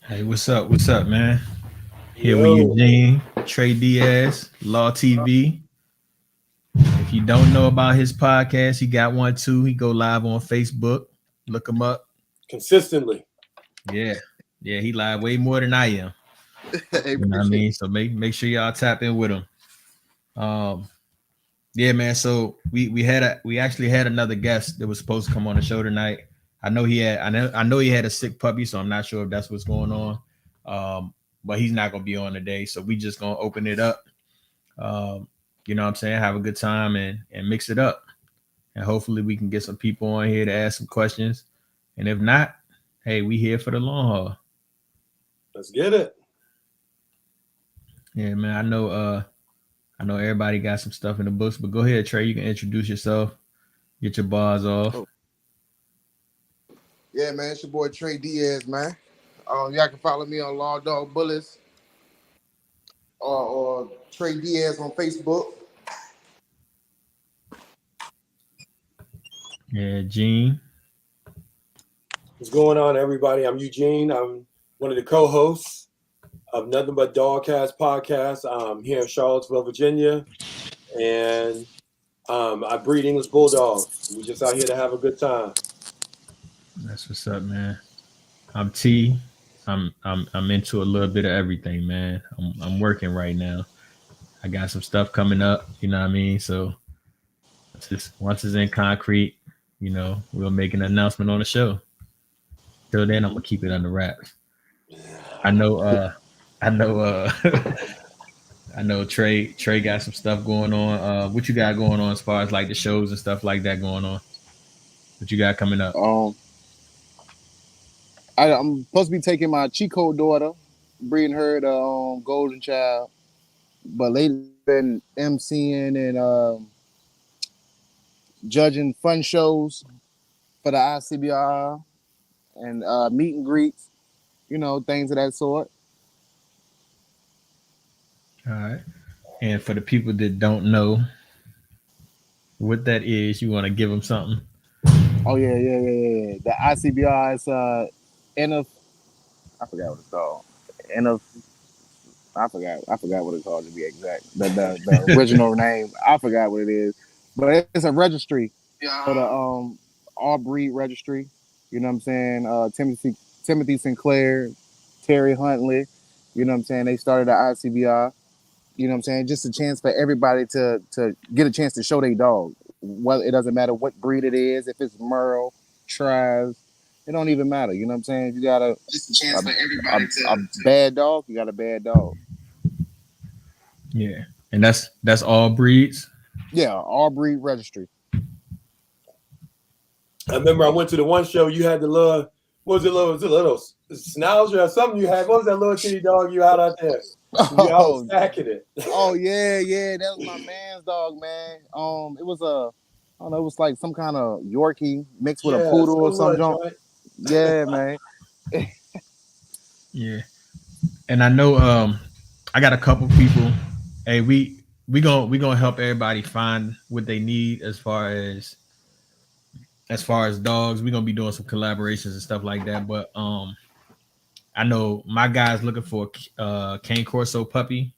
Hey, what's up? What's up, man? Here with Yo, Eugene, Trey Diaz, Law TV. If you don't know about his podcast, he got one too. He go live on Facebook. Look him up. consistently. Yeah, yeah, he live way more than I am. Hey, You know what I appreciate mean? So make sure y'all tap in with him. Um, yeah, man. So we actually had another guest that was supposed to come on the show tonight. I know he had a sick puppy, so I'm not sure if that's what's going on. But he's not gonna be on today, so we just gonna open it up. Um, you know what I'm saying? Have a good time and mix it up. And hopefully we can get some people on here to ask some questions. And if not, hey, we here for the long haul. Let's get it. Yeah, man. I know everybody got some stuff in the books, but go ahead, Trey. You can introduce yourself, get your bars off. Oh, yeah, man. It's your boy Trey Diaz, man. Y'all can follow me on Law Dog Bullets or Trey Diaz on Facebook. Yeah, Gene. What's going on, everybody? I'm Eugene. I'm one of the co-hosts of Nothing But DOGScast podcast. I'm here in Charlottesville, Virginia, and I breed English Bulldog. We just out here to have a good time. That's what's up, man. I'm T. I'm into a little bit of everything, man. I'm working right now. I got some stuff coming up, you know what I mean? So once it's in concrete, we'll make an announcement on the show. Till then, I'm gonna keep it under wraps. I know I know I know Trey got some stuff going on. What you got going on as far as like the shows and stuff like that going on? What you got coming up? Um, I'm supposed to be taking my Chico daughter, breeding her the golden child, but lately been emceeing and judging fun shows for the ICBR and meet and greets, things of that sort. All right. And for the people that don't know what that is, you want to give them something? Oh yeah. The ICBR is NF. I forgot what it's called. NF. I forgot what it's called to be exact. The original name. I forgot what it is, but it's a registry for the all breed registry. You know what I'm saying? Timothy Sinclair, Terry Huntley. You know what I'm saying? They started the ICBR. You know what I'm saying? Just a chance for everybody to get a chance to show their dog. Well, it doesn't matter what breed it is, if it's Merle, Traz, it don't even matter. You know what I'm saying? If you got Just a chance for a, everybody a bad dog, you got a bad dog. Yeah. And that's all breeds. Yeah, all breed registry. I remember I went to the one show. You had the little, what was it a little schnauzer or something you had? What was that little kitty dog you had out there? You out Oh, stacking it. yeah, that was my man's dog, man. It was I don't know, it was like some kind of Yorkie mixed with a Yeah, poodle or some some little junk. joint. Yeah, man. Yeah. And I know I got a couple people. Hey, we gonna help everybody find what they need as far as dogs. We're gonna be doing some collaborations and stuff like that. But I know my guy's looking for a cane corso puppy,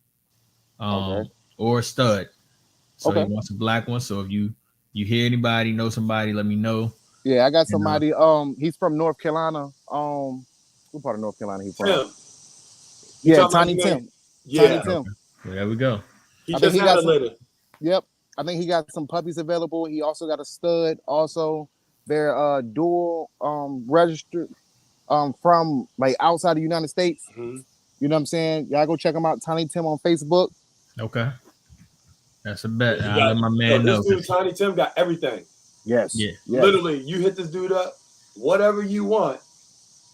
Okay. or a stud. So he Okay. wants a black one. So if you hear anybody, know somebody, let me know. Yeah, I got And somebody. He's from North Carolina. What part of North Carolina he from? Tim, you Yeah, talking about Tiny the man? Tim. Tiny Yeah, okay, Tim. well, there we go. he I think just he had got a some. litter. Yep. I think he got some puppies available. He also got a stud. Also, they're dual registered from like outside the United States. Mm-hmm. You know what I'm saying? Y'all go check him out, Tiny Tim on Facebook. Okay, that's a Yeah, bet. he I'll got let my yo. man This know. dude, Tiny Tim, got everything. Yes. Yeah, Yes. Literally, you hit this dude up, whatever you want.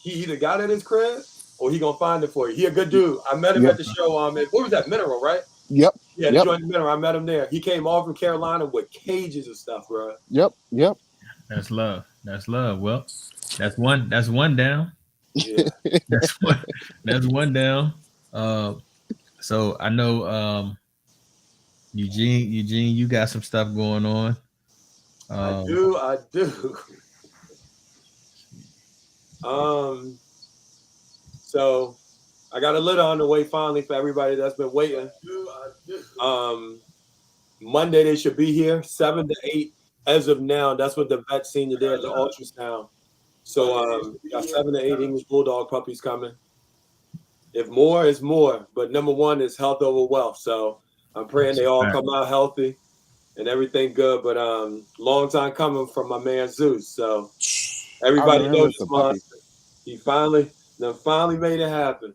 He either got it at his crib or he gonna find it for you. He a good dude. I met him Yep. at the show. What was that, Mineral, right? Yep. Yeah, the Yep. joint Mineral. I met him there. He came all from Carolina with cages of stuff, bro. Yep. that's love. That's love. Well, that's one. That's one down. Yeah. That's one. That's one down. So I know Eugene, you got some stuff going on. I Um, do. So I got a litter on the way finally for everybody that's been waiting. Monday they should be here, 7 to 8 as of now. That's what the vet seen today at the ultrasound. So got 7 to 8 English Bulldog puppies coming. If more is more, but number one is health over wealth. So I'm praying they all come out healthy and everything good. But long time coming from my man Zeus. So everybody knows this monster. He finally made it happen.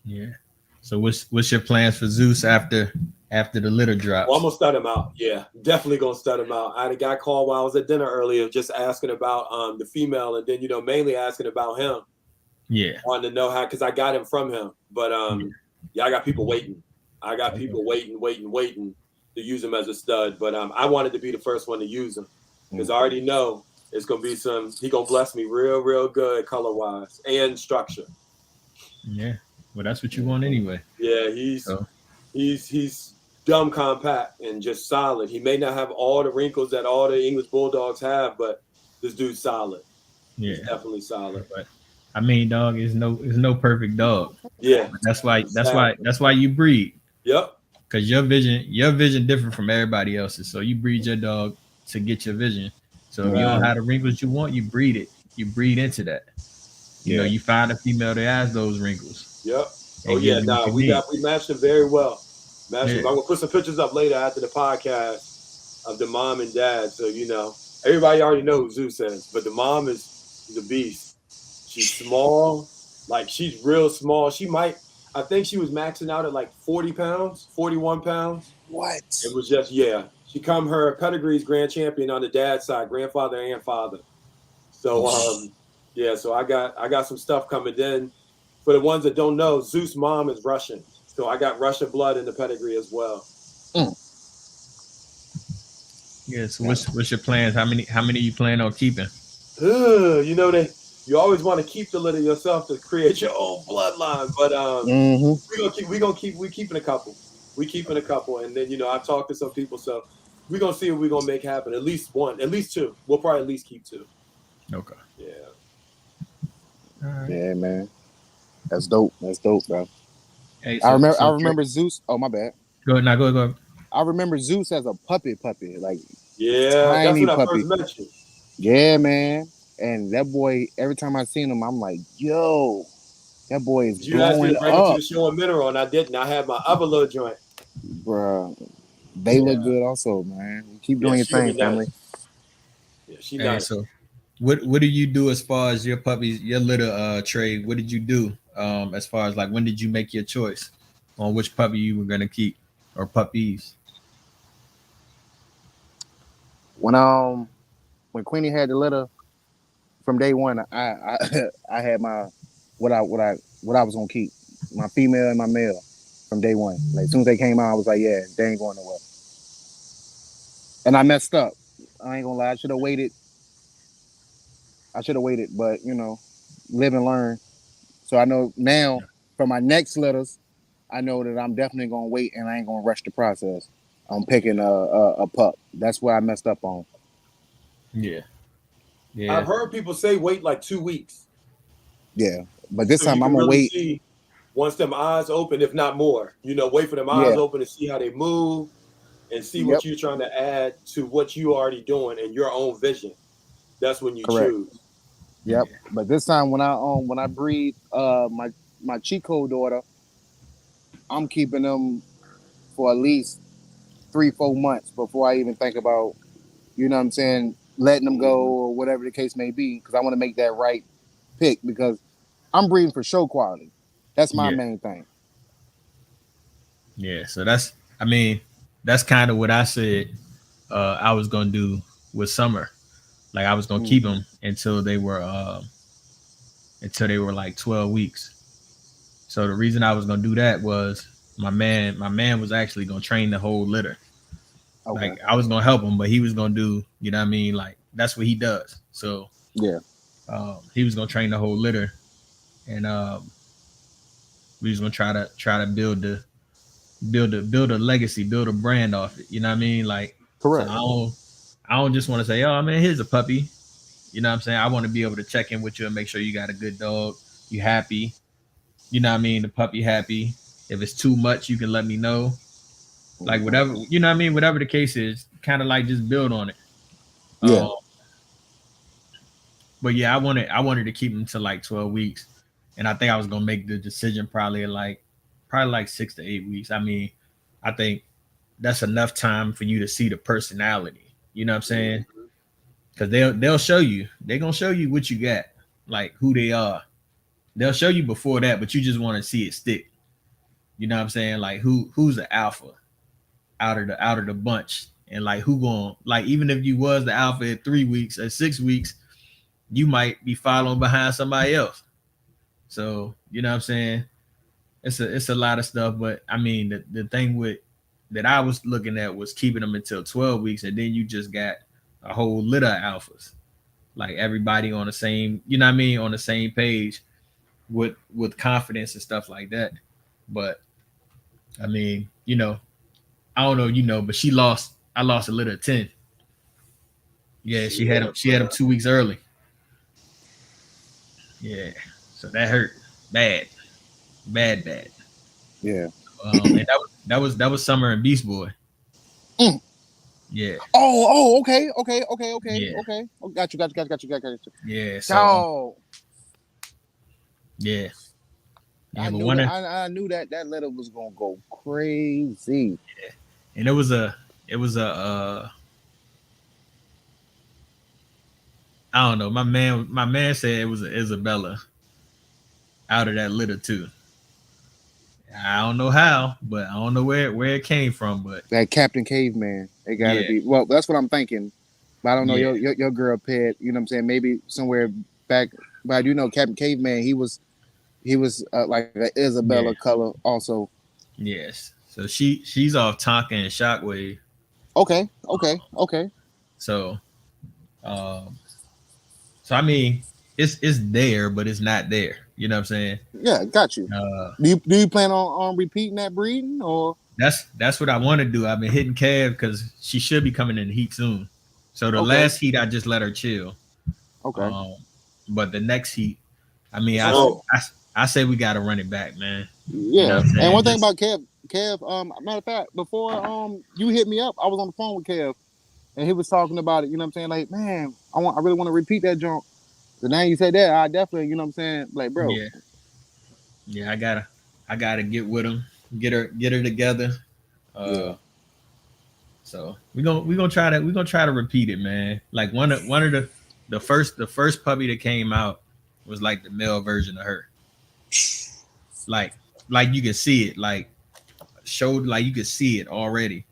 Yeah. So what's your plans for Zeus after the litter drops? Well, I'm gonna stud him out. Yeah, definitely gonna stud him out. I had a guy call while I was at dinner earlier, just asking about the female, and then mainly asking about him. Yeah, wanted to know how, because I got him from him. But I got people waiting. I got people waiting to use him as a stud. But I wanted to be the first one to use him because I already know it's gonna be he gonna bless me real good color wise and structure. Yeah. Well, that's what you want anyway. Yeah, he's dumb compact and just solid. He may not have all the wrinkles that all the English Bulldogs have, but this dude's solid. Yeah, he's definitely solid. But I mean, dog is no perfect dog. Yeah, that's why you breed. Yep. Because your vision different from everybody else's. So you breed your dog to get your vision. So if you don't have the wrinkles you want, you breed it. You breed into that. You know, you find a female that has those wrinkles. Yep. Oh yeah, we matched them very well. I'm gonna put some pictures up later after the podcast of the mom and dad. So everybody already knows who Zeus is, but the mom is a beast. She's small, like she's real small. I think she was maxing out at like 40 pounds, 41 pounds. What? It was just her pedigree's grand champion on the dad's side, grandfather and father. So so I got some stuff coming in. For the ones that don't know, Zeus' mom is Russian. So I got Russian blood in the pedigree as well. Yeah, so what's your plans? How many you plan on keeping? You always want to keep the litter yourself to create your own bloodline. But we're keeping a couple. We keeping a couple. And then, I've talked to some people, so we're gonna see what we're gonna make happen. At least one, at least two. We'll probably at least keep two. Okay. Yeah. All right. Yeah, man. That's dope, bro. Hey, I remember Zeus. Oh, my bad. Go ahead. I remember Zeus as a puppy, like that's when I first met you. Yeah, man. And that boy, every time I seen him, I'm like, yo, that boy is you asked me to bring him up. To the show in Mineral, and I didn't. I had my other little joint. Bro, they look good also, man. Keep doing your thing, family. Yeah, she nice. So what do you do as far as your puppies, your litter trade? What did you do as far as like when did you make your choice on which puppy you were gonna keep or puppies? When Queenie had the litter from day one, I had my what I was gonna keep, my female and my male from day one. Like as soon as they came out, I was like, yeah, they ain't going nowhere. And I messed up. I ain't gonna lie, I should have waited, but live and learn. So I know now for my next litters, I know that I'm definitely gonna wait and I ain't gonna rush the process. I'm picking a pup. That's where I messed up on. Yeah. I've heard people say wait like 2 weeks. Yeah, but this time I'm gonna wait. Once them eyes open, if not more, wait for them eyes open to see how they move and see what you're trying to add to what you already doing and your own vision. That's when you choose. Yep. Yeah. But this time when I breed my Chico daughter, I'm keeping them for at least 3-4 months before I even think about, letting them go or whatever the case may be, because I want to make that right pick, because I'm breeding for show quality. That's my main thing. Yeah, so that's kind of what I said I was gonna do with Summer. Like I was gonna keep them until they were like 12 weeks. So the reason I was gonna do that was my man was actually gonna train the whole litter. Okay. Like I was gonna help him, but he was gonna do, like that's what he does. So he was gonna train the whole litter, and we was gonna try to build a legacy, build a brand off it. You know what I mean? Like, correct. So I don't just want to say, oh man, here's a puppy. You know what I'm saying? I want to be able to check in with you and make sure you got a good dog. You happy. You know what I mean? The puppy happy. If it's too much, you can let me know. Like Mhm. whatever, you know what I mean? Whatever the case is, kind of like just build on it. Yeah. Um, but yeah, I wanted to keep him to like 12 weeks. And I think I was gonna make the decision probably like 6 to 8 weeks. I mean, I think that's enough time for you to see the personality. You know what I'm saying? Mhm. Because they'll show you. They're gonna show you what you got, like who they are. They'll show you before that, but you just want to see it stick. You know what I'm saying? Like who's the alpha out of the bunch, and like who going like even if you was the alpha at 3 weeks or 6 weeks, you might be following behind somebody else. So you know what I'm saying? It's a lot of stuff, but I mean the thing with that I was looking at was keeping them until 12 weeks, and then you just got a whole litter of alphas, like everybody on the same, you know what I mean, on the same page with confidence and stuff like that. But I mean, I don't know, but I lost a litter of 10. Yeah, she had him. Shit, She had him bro. 2 weeks early. Yeah, so that hurt bad, bad, bad. Yeah. And that was Summer and Beast Boy. Mm. Yeah, Okay. yeah, Oh, got you. yeah. So Dog. yeah, yeah. I But knew that. I knew that letter was gonna go crazy. and it was a I don't know. My man said it was a Isabella out of that litter too. I don't know how, but I don't know where it came from, but That Captain Caveman. It gotta yeah, be. Well, that's what I'm thinking. But I don't know yeah, your girl pet. You know what I'm saying? Maybe somewhere back. But I do know Captain Caveman. He was like an Isabella yeah, color also. yes. So she's off Tonka and Shockwave. Okay. So um, so I mean, it's there, but it's not there. You know what I'm saying? Yeah, got you. Uh, Do you plan on repeating that breeding or that's what I want to do. I've been hitting Kev because she should be coming in the heat soon. So the okay? last heat I just let her chill. Okay. Um, but the next heat, I mean, All I right. So, I, I say we got to run it back, man. You know Yeah. what I'm And saying? one thing Just about Kev, matter of fact, before you hit me up, I was on the phone with Kev and he was talking about it. You know what I'm saying? Like, man, I really want to repeat that jump. So now you said that, I definitely, you know what I'm saying? Like, bro, yeah, yeah. I gotta get with him, get her together. yeah. Uh, so we're gonna try to repeat it, man. Like one of the first puppy that came out was like the male version of her. Like like you can see it, like showed like you could see it already.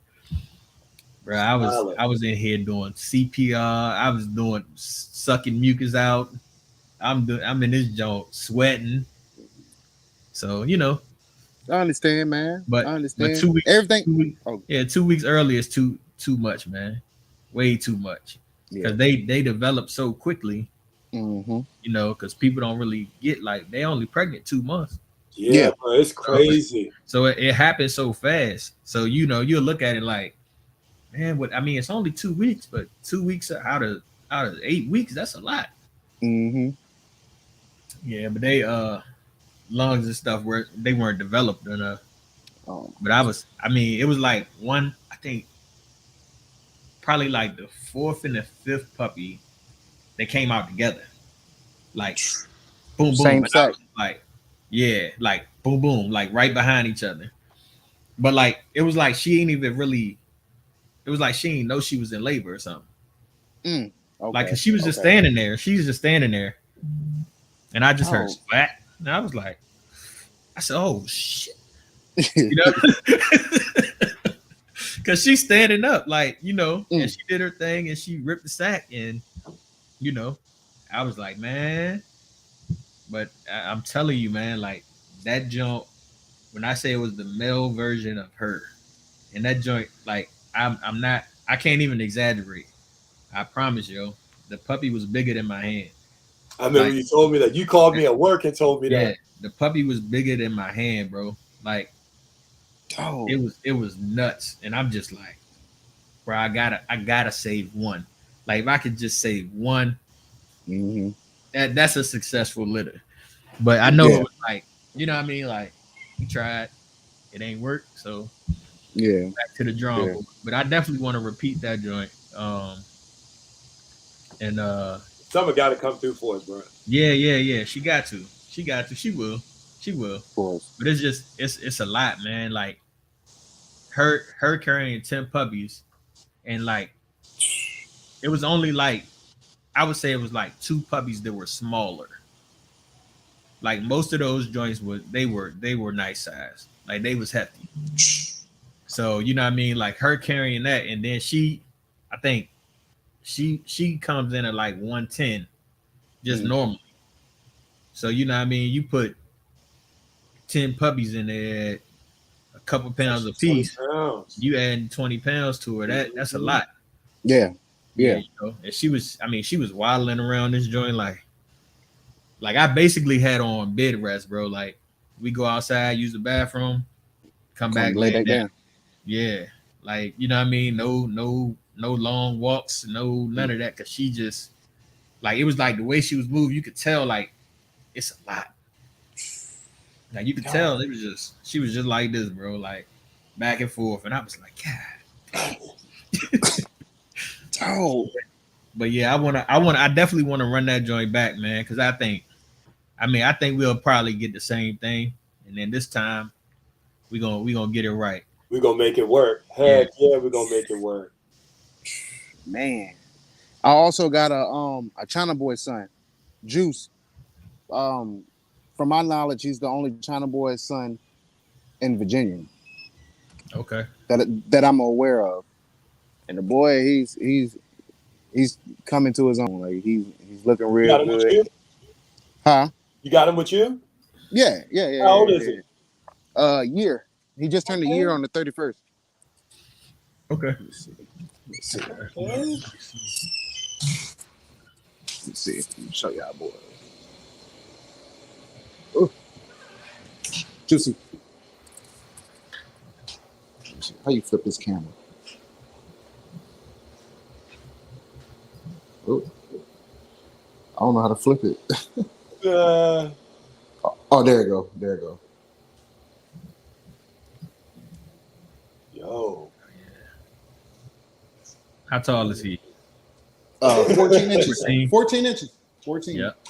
Bro, I was solid. I was in here doing CPR. I was doing sucking mucus out. I'm in this joint sweating. So I understand, man. I but understand. 2 weeks, Everything. 2 weeks, Oh, yeah, 2 weeks early is too much, man. Way too much. yeah. Because they develop so quickly, Mm-hmm. because people don't really get like they only pregnant 2 months. Yeah, Yeah. bro, it's So, crazy. so it happens so fast. So you'll look at it like, man, what I mean, it's only 2 weeks, but 2 weeks out of 8 weeks, that's a lot. Mm-hmm. Yeah, but they lungs and stuff were they weren't developed enough. Um, But I mean, it was like one, I think probably like the fourth and the fifth puppy, they came out together. Like boom boom. same And I sex. was like, yeah, like boom boom, like right behind each other. But like it was like she ain't even really it was like she didn't know she was in labor or something. Mm. Like, Okay. cause she was just Okay. standing there. She's just standing there. And I just heard Oh. splat. And I was like, I said, oh shit. You know? Cause she's standing up, like, and Mm. she did her thing and she ripped the sack. And, you know, I was like, man, but I'm telling you, man, like that jump, when I say it was the male version of her, and that joint, like, I can't even exaggerate. I promise you, the puppy was bigger than my hand. I remember Like, you told me that. You called me at work and told me yeah, that. the puppy was bigger than my hand, bro. Like, it Oh. was it was nuts, and I'm just like, bro, I gotta save one. Like, if I could just save one, Mm-hmm. That's a successful litter. But I know Yeah. it was like, you know what I mean? Like, we tried, it ain't worked, so Yeah. back to the drawing Yeah. board. But I definitely want to repeat that joint. And Summer got to come through for us, bro. yeah. She got to. She got to. She will. Of course. But it's a lot, man. Like her carrying 10 puppies, and like it was only like, I would say it was like 2 puppies that were smaller. Like most of those joints were nice size. Like they was hefty. So you know what I mean? Like her carrying that, and then I think she comes in at like 110 just normally. So you know what I mean? You put 10 puppies in there, a couple pounds a piece. You adding 20 pounds to her. That's a lot. Yeah. Yeah. You know? And she was waddling around this joint like I basically had on bed rest, bro. Like we go outside, use the bathroom, come back, lay back down. Yeah. Like, you know what I mean? No long walks, none of that. Cause she just like, it was like the way she was moving, you could tell like it's a lot. Like you could tell she was just like this, bro. Like back and forth. And I was like, God. Oh. But yeah, I definitely want to run that joint back, man. Cause I think we'll probably get the same thing. And then this time we gonna get it right. We're gonna make it work. Heck yeah, we're gonna make it work. Man. I also got a China boy son, Juice. From my knowledge, he's the only China boy son in Virginia. Okay. That I'm aware of. And the boy, he's coming to his own. Like he's looking real good. With you? Huh? You got him with you? Yeah. How old is he? Year. He just turned a year on the 31st. Okay. Let's see. Let me show y'all, boy. Ooh. Juicy. How you flip this camera? Oh, I don't know how to flip it. Oh, there you go. There you go. Yo. How tall is he? 14 inches. 14 inches. 14. Yep.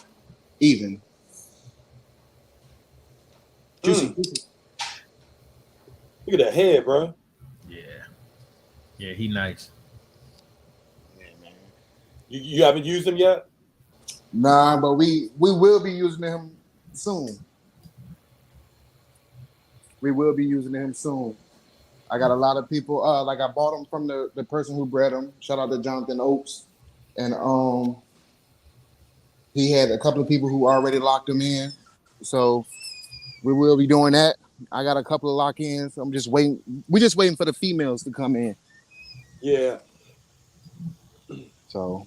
Even. Juicy. Look at that head, bro. Yeah, he nice. Yeah, man. You haven't used him yet? Nah, but we will be using him soon. We will be using him soon. I got a lot of people. Like I bought him from the person who bred him. Shout out to Jonathan Oakes, and he had a couple of people who already locked him in. So we will be doing that. I got a couple of lock-ins. I'm just waiting. We're just waiting for the females to come in. Yeah. So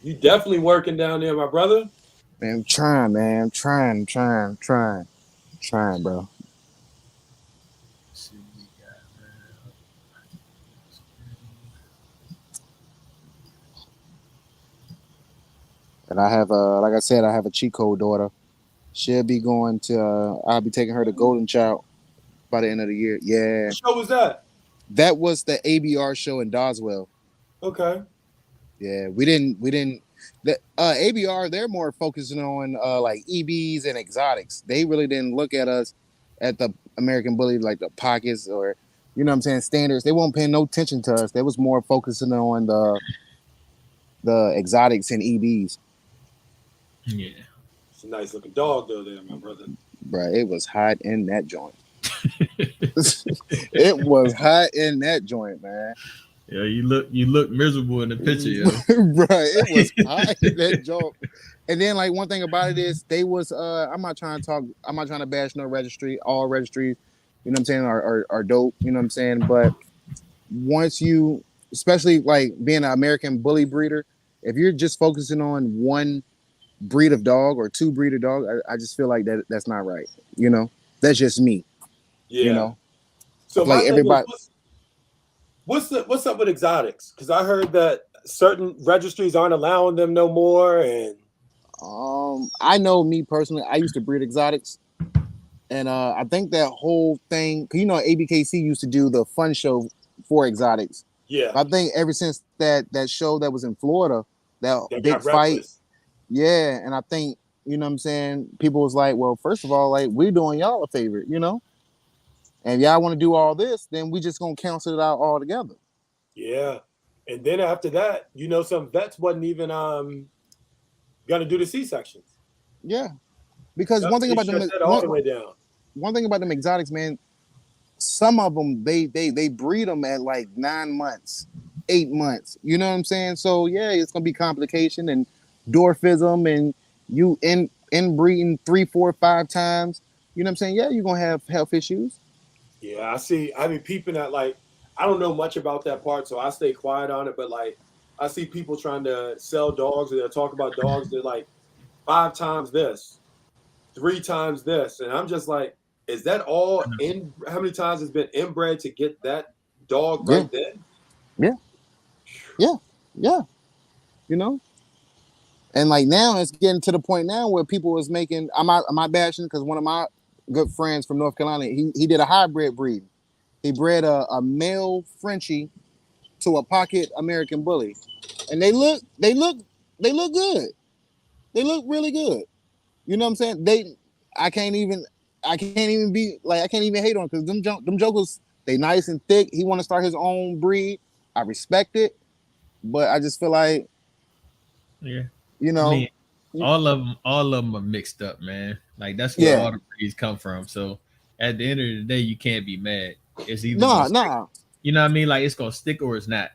you definitely working down there, my brother. Man, I'm trying, man. I'm trying, bro. And I have like I said, I have a Chico daughter. She'll be going to. I'll be taking her to Golden Child by the end of the year. Yeah. What show was that? That was the ABR show in Doswell. Okay. Yeah, we didn't. The ABR, they're more focusing on like EBs and exotics. They really didn't look at us at the American Bully like the pockets or you know what I'm saying standards. They won't pay no attention to us. They was more focusing on the exotics and EBs. Yeah. It's a nice looking dog though there, my brother. Bruh, it was hot in that joint. It was hot in that joint, man. Yeah, you look miserable in the picture, yo. Bruh, it was hot in that joint. And then like one thing about it is they was I'm not trying to bash no registry. All registries, you know what I'm saying, are dope, you know what I'm saying? But once you, especially like being an American Bully breeder, if you're just focusing on one breed of dog or two breed of dog, I just feel like that's not right. You know, that's just me. Yeah. You know, so like everybody. What's up with exotics? Because I heard that certain registries aren't allowing them no more, and I know me personally. I used to breed exotics, and I think that whole thing. 'Cause you know, ABKC used to do the fun show for exotics. Yeah, I think ever since that show that was in Florida, that they big got fight, reckless. yeah. And I think you know what I'm saying. People was like, well, first of all, like we're doing y'all a favor, you know. And if y'all want to do all this, then we just gonna cancel it out altogether. Yeah, and then after that, some vets wasn't even gonna do the C sections. Yeah, because Yep, they shut that all the way down. one thing about them exotics, man. Some of them they breed them at like 9 months, 8 months. You know what I'm saying? So yeah, it's gonna be complication and dwarfism, and you inbreeding 3, 4, 5 times. You know what I'm saying? Yeah, you're gonna have health issues. Yeah, I see. I mean, peeping at like I don't know much about that part, so I stay quiet on it. But like, I see people trying to sell dogs, or they'll talk about dogs. They're like 5 times this, 3 times this, and I'm just like, is that all in? How many times it's been inbred to get that dog Yeah, right then? yeah, yeah, yeah. You know, and like now it's getting to the point now where people is making. I'm not bashing because one of my good friends from North Carolina, he did a hybrid breed. He bred a male Frenchie to a pocket American bully, and they look good. They look really good. You know what I'm saying? I can't even be like I can't even hate on because them jokers they nice and thick. He want to start his own breed. I respect it, but I just feel like Yeah. you I know, mean, all of them are mixed up, man. Like that's where yeah, all the breeds come from. So at the end of the day, you can't be mad. It's either gonna nah, stick. nah, You know what I mean? Like it's gonna stick or it's not.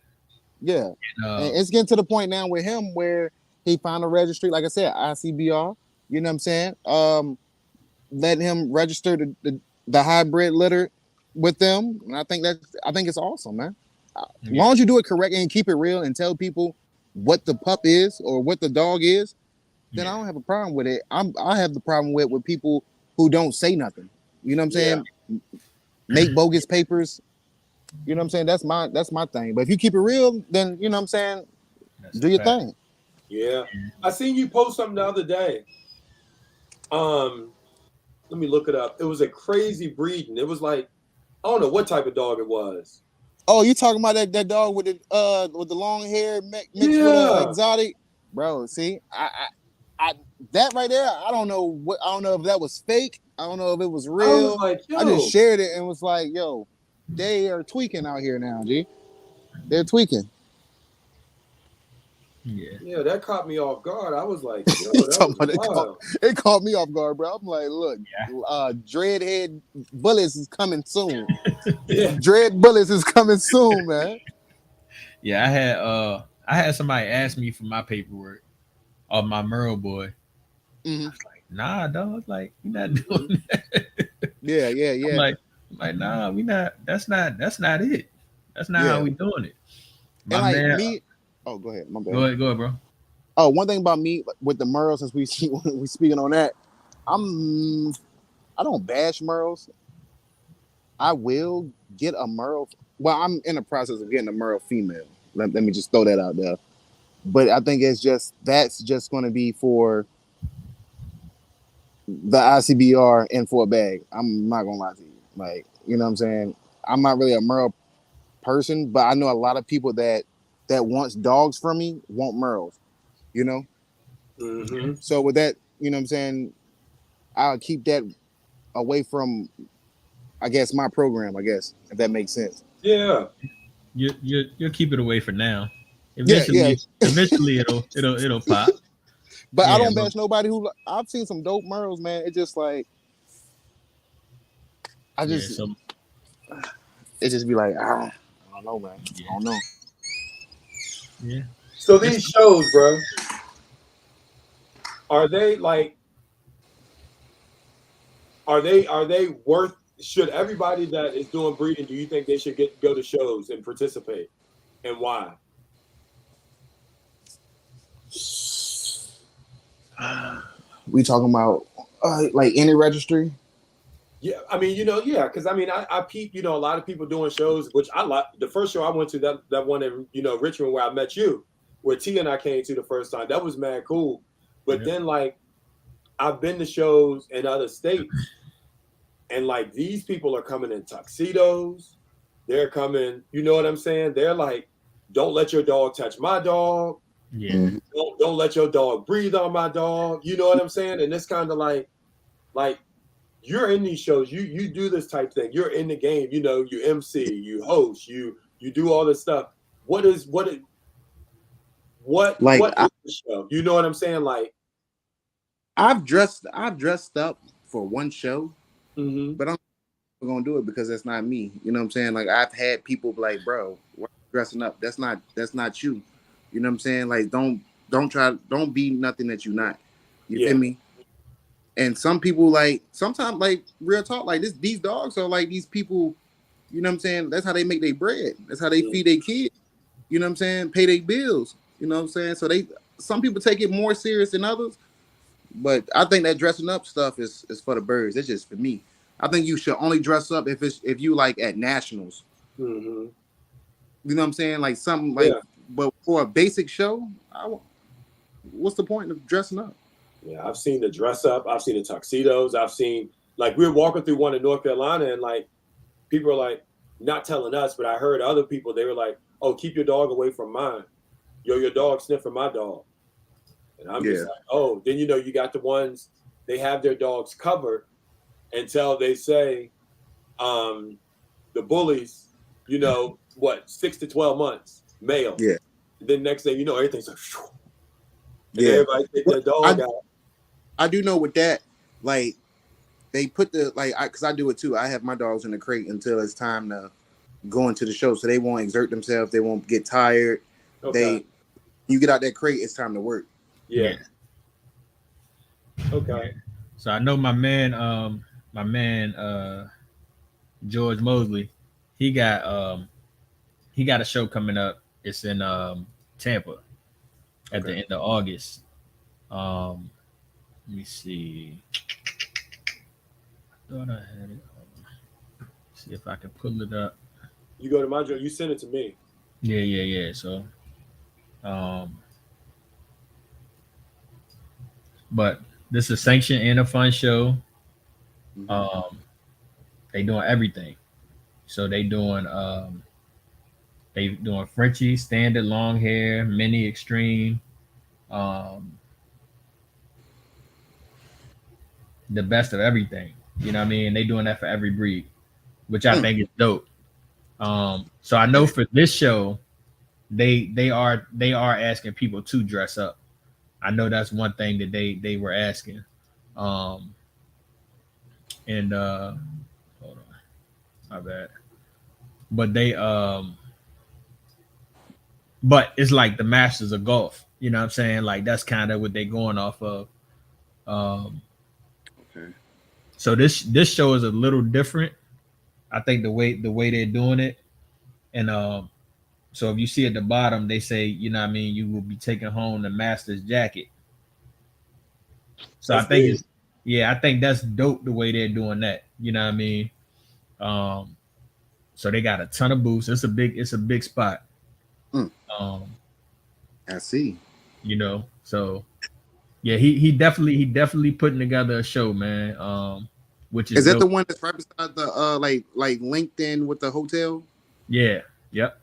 yeah. And, And it's getting to the point now with him where he found a registry, like I said, ICBR. You know what I'm saying? Letting him register the hybrid litter with them. And I think it's awesome, man. As yeah, long as you do it correct and keep it real and tell people what the pup is or what the dog is, then I yeah, don't have a problem with it. I have the problem with people who don't say nothing. You know what I'm Yeah, saying? Make bogus papers. You know what I'm saying? That's my thing. But if you keep it real, then you know what I'm saying, that's a do your fact. thing. yeah. I seen you post something the other day. Um, Let me look it up. It was a crazy breeding. It was like I don't know what type of dog it was. Oh, you talking about that dog with the long hair mixed with a Yeah, exotic, bro? See, I that right there. I don't know what. I don't know if that was fake. I don't know if it was I was real. like, I just yo, shared it and was like, yo, they are tweaking out here now, G. They're tweaking. Yeah, yeah, that caught me off guard. I was like, yo, You that talking was about wild. it caught me off guard, bro. I'm like, look, yeah, Dreadhead Bullets is coming soon. Yeah, Dread Bullets is coming soon, man. yeah. I had somebody ask me for my paperwork of my Merle boy. Hmm. Like, nah, dog. Like, we not hmm doing that. Yeah, yeah, I'm yeah, like, nah, we not. That's not it. That's not how yeah. we doing it. And My like man, me, oh, go ahead, my go bad. ahead, go ahead, bro. Oh, one thing about me with the Merles, since we speaking on that, I'm I don't bash Merles. I will get a Merle. Well, I'm in the process of getting a Merle female. Let me just throw that out there. But I think that's just going to be for the ICBR and for a bag. I'm not gonna lie to you. Like, you know what I'm saying? I'm not really a Merle person, but I know a lot of people that wants dogs from me want Merles. You know. hmm So with that, you know what I'm saying? I'll keep that away from, I guess, my program. I guess if that makes sense. yeah. You'll keep it away for now. Yeah, yeah. Eventually it'll pop. But I Yeah, don't but bash nobody who. I've seen some dope Merles, man. It just like I yeah, just so it just be like I don't know, man. I yeah, don't know. yeah. So It's these shows, bro, are they like, are they worth? Should everybody that is doing breeding, do you think they should go to shows and participate, and why? We talking about like any registry. Yeah, I mean, yeah, because I mean, I peep, a lot of people doing shows, which I like. The first show I went to, that one in Richmond where I met you, where T and I came to the first time, that was mad cool. But then like I've been to shows in other states, and like these people are coming in tuxedos. They're coming, you know what I'm saying? They're like, don't let your dog touch my dog. Yeah. Don't let your dog breathe on my dog. You know what I'm saying? And it's kind of like you're in these shows, you do this type thing. You're in the game, you know, you MC, you host, you do all this stuff. What is like what is the show? You know what I'm saying? Like I've dressed up for one show, mm-hmm. but I'm not gonna do it because that's not me. You know what I'm saying? Like I've had people be like, bro, why are you dressing up? That's not you. You know what I'm saying? Like don't be nothing that you're not. You feel me? And some people like sometimes like real talk like this. These dogs are like these people. You know what I'm saying? That's how they make their bread. That's how they feed their kids. You know what I'm saying? Pay their bills. You know what I'm saying? So some people take it more serious than others. But I think that dressing up stuff is for the birds. It's just for me. I think you should only dress up if you like at nationals. Mm-hmm. You know what I'm saying? Like something like, but for a basic show, what's the point of dressing up? Yeah, I've seen the dress up. I've seen the tuxedos. I've seen like we were walking through one in North Carolina, and like people are like not telling us, but I heard other people. They were like, "Oh, keep your dog away from mine. Your dog sniffing my dog." And I'm just like, "Oh." Then you know you got the ones they have their dogs covered until they say, the bullies, you know what, 6 to 12 months, male. Yeah. And then next thing you know, everything's like, and everybody take their dog out. I do know with that, like they put the because I do it too. I have my dogs in the crate until it's time to go into the show, so they won't exert themselves. They won't get tired. Okay. You get out that crate, it's time to work. Yeah. Okay. So I know my man, George Mosley, he got a show coming up. It's in Tampa at the end of August. Let me see. I thought I had it. See if I can pull it up. You go to my job, you send it to me. Yeah. So, but this is a sanctioned and a fun show. They doing everything. So they doing Frenchie, standard, long hair, mini, extreme, the best of everything. You know what I mean? They doing that for every breed, which I think is dope. So I know for this show, they are asking people to dress up. I know that's one thing that they were asking. And hold on, my bad. But but it's like the Masters of Golf. You know what I'm saying? Like that's kind of what they're going off of. So this show is a little different. I think the way they're doing it, and so if you see at the bottom, they say, you know what I mean, you will be taking home the Masters jacket. So that's I think that's dope the way they're doing that. You know what I mean? So they got a ton of booths. It's a big spot. I see. You know, so yeah, he definitely putting together a show, man. Which is that dope. the one that's right beside the like linked in with the hotel? Yeah. Yep.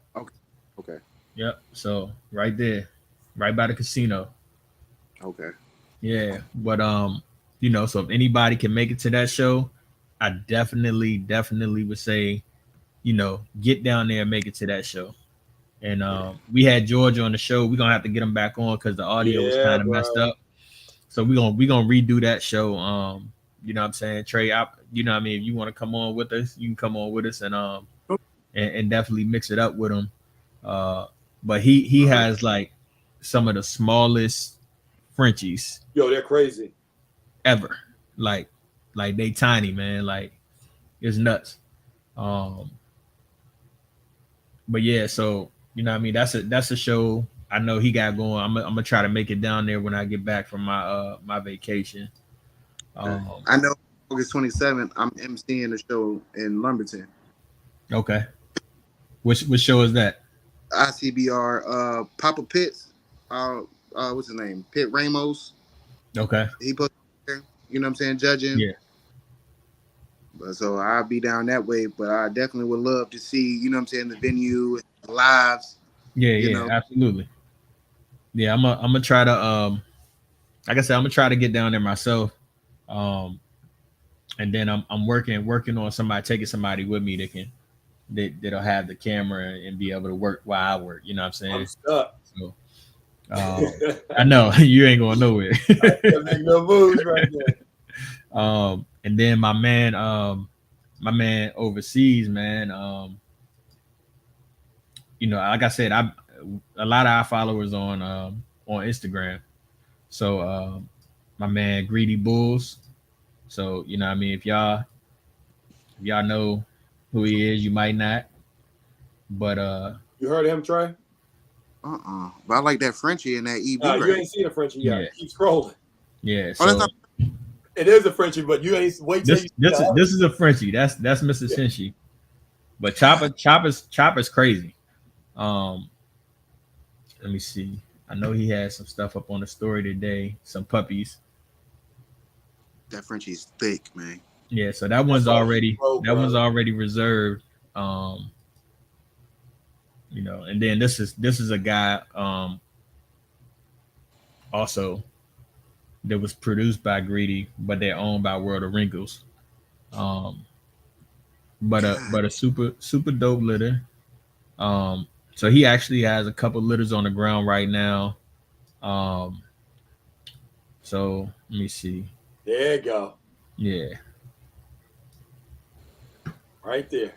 Okay. Yep. So right there, right by the casino. Okay. Yeah, but you know, so if anybody can make it to that show, I definitely would say, you know, get down there and make it to that show. And we had George on the show. We're gonna have to get him back on because the audio was kind of messed up. So we're gonna redo that show. You know what I'm saying? Trey, you know what I mean, if you want to come on with us, you can come on with us and definitely mix it up with him. But he has like some of the smallest Frenchies. Yo, they're crazy. Ever. Like they tiny, man. Like it's nuts. But yeah, so you know what I mean, that's a show I know he got going. I'm gonna try to make it down there when I get back from my vacation. I know August 27th, I'm emceeing the show in Lumberton. Okay. Which show is that? ICBR, Papa Pitts, what's his name? Pitt Ramos. Okay. He put, you know what I'm saying, judging. Yeah. But so I'll be down that way. But I definitely would love to see, you know what I'm saying, the venue, the lives, Yeah. you Yeah. know. Absolutely. Yeah. I'm gonna try to like I said, I'm gonna try to get down there myself. Um, and then I'm working on somebody taking somebody with me that'll have the camera and be able to work while I work. You know what I'm I'm saying? stuck. So I I know you ain't going nowhere. can't make no moves right there. And then my man overseas, man. Like I said, I a lot of our followers on Instagram. So my man Greedy Bulls. So you know, what I mean, if y'all know who he is, you might not, but You heard him, Trey? But I like that Frenchie and that EB You right ain't seen a Frenchie yeah, yet. Keep scrolling. yeah. Oh, that's So not. It is a Frenchie, but you ain't wait till this you see this the is other. this is a Frenchie. That's Mr. Yeah. Senshi. But Chopper's crazy. Um, let me see. I know he had some stuff up on the story today. Some puppies. That Frenchie's thick, man. Yeah, so That's why he broke, that one's bro. already reserved. And then this is a guy also that was produced by Greedy, but they're owned by World of Wrinkles. Um, God, but a super dope litter. Um, so he actually has a couple litters on the ground right now. Um, so let me see. There you go. Yeah, Right there.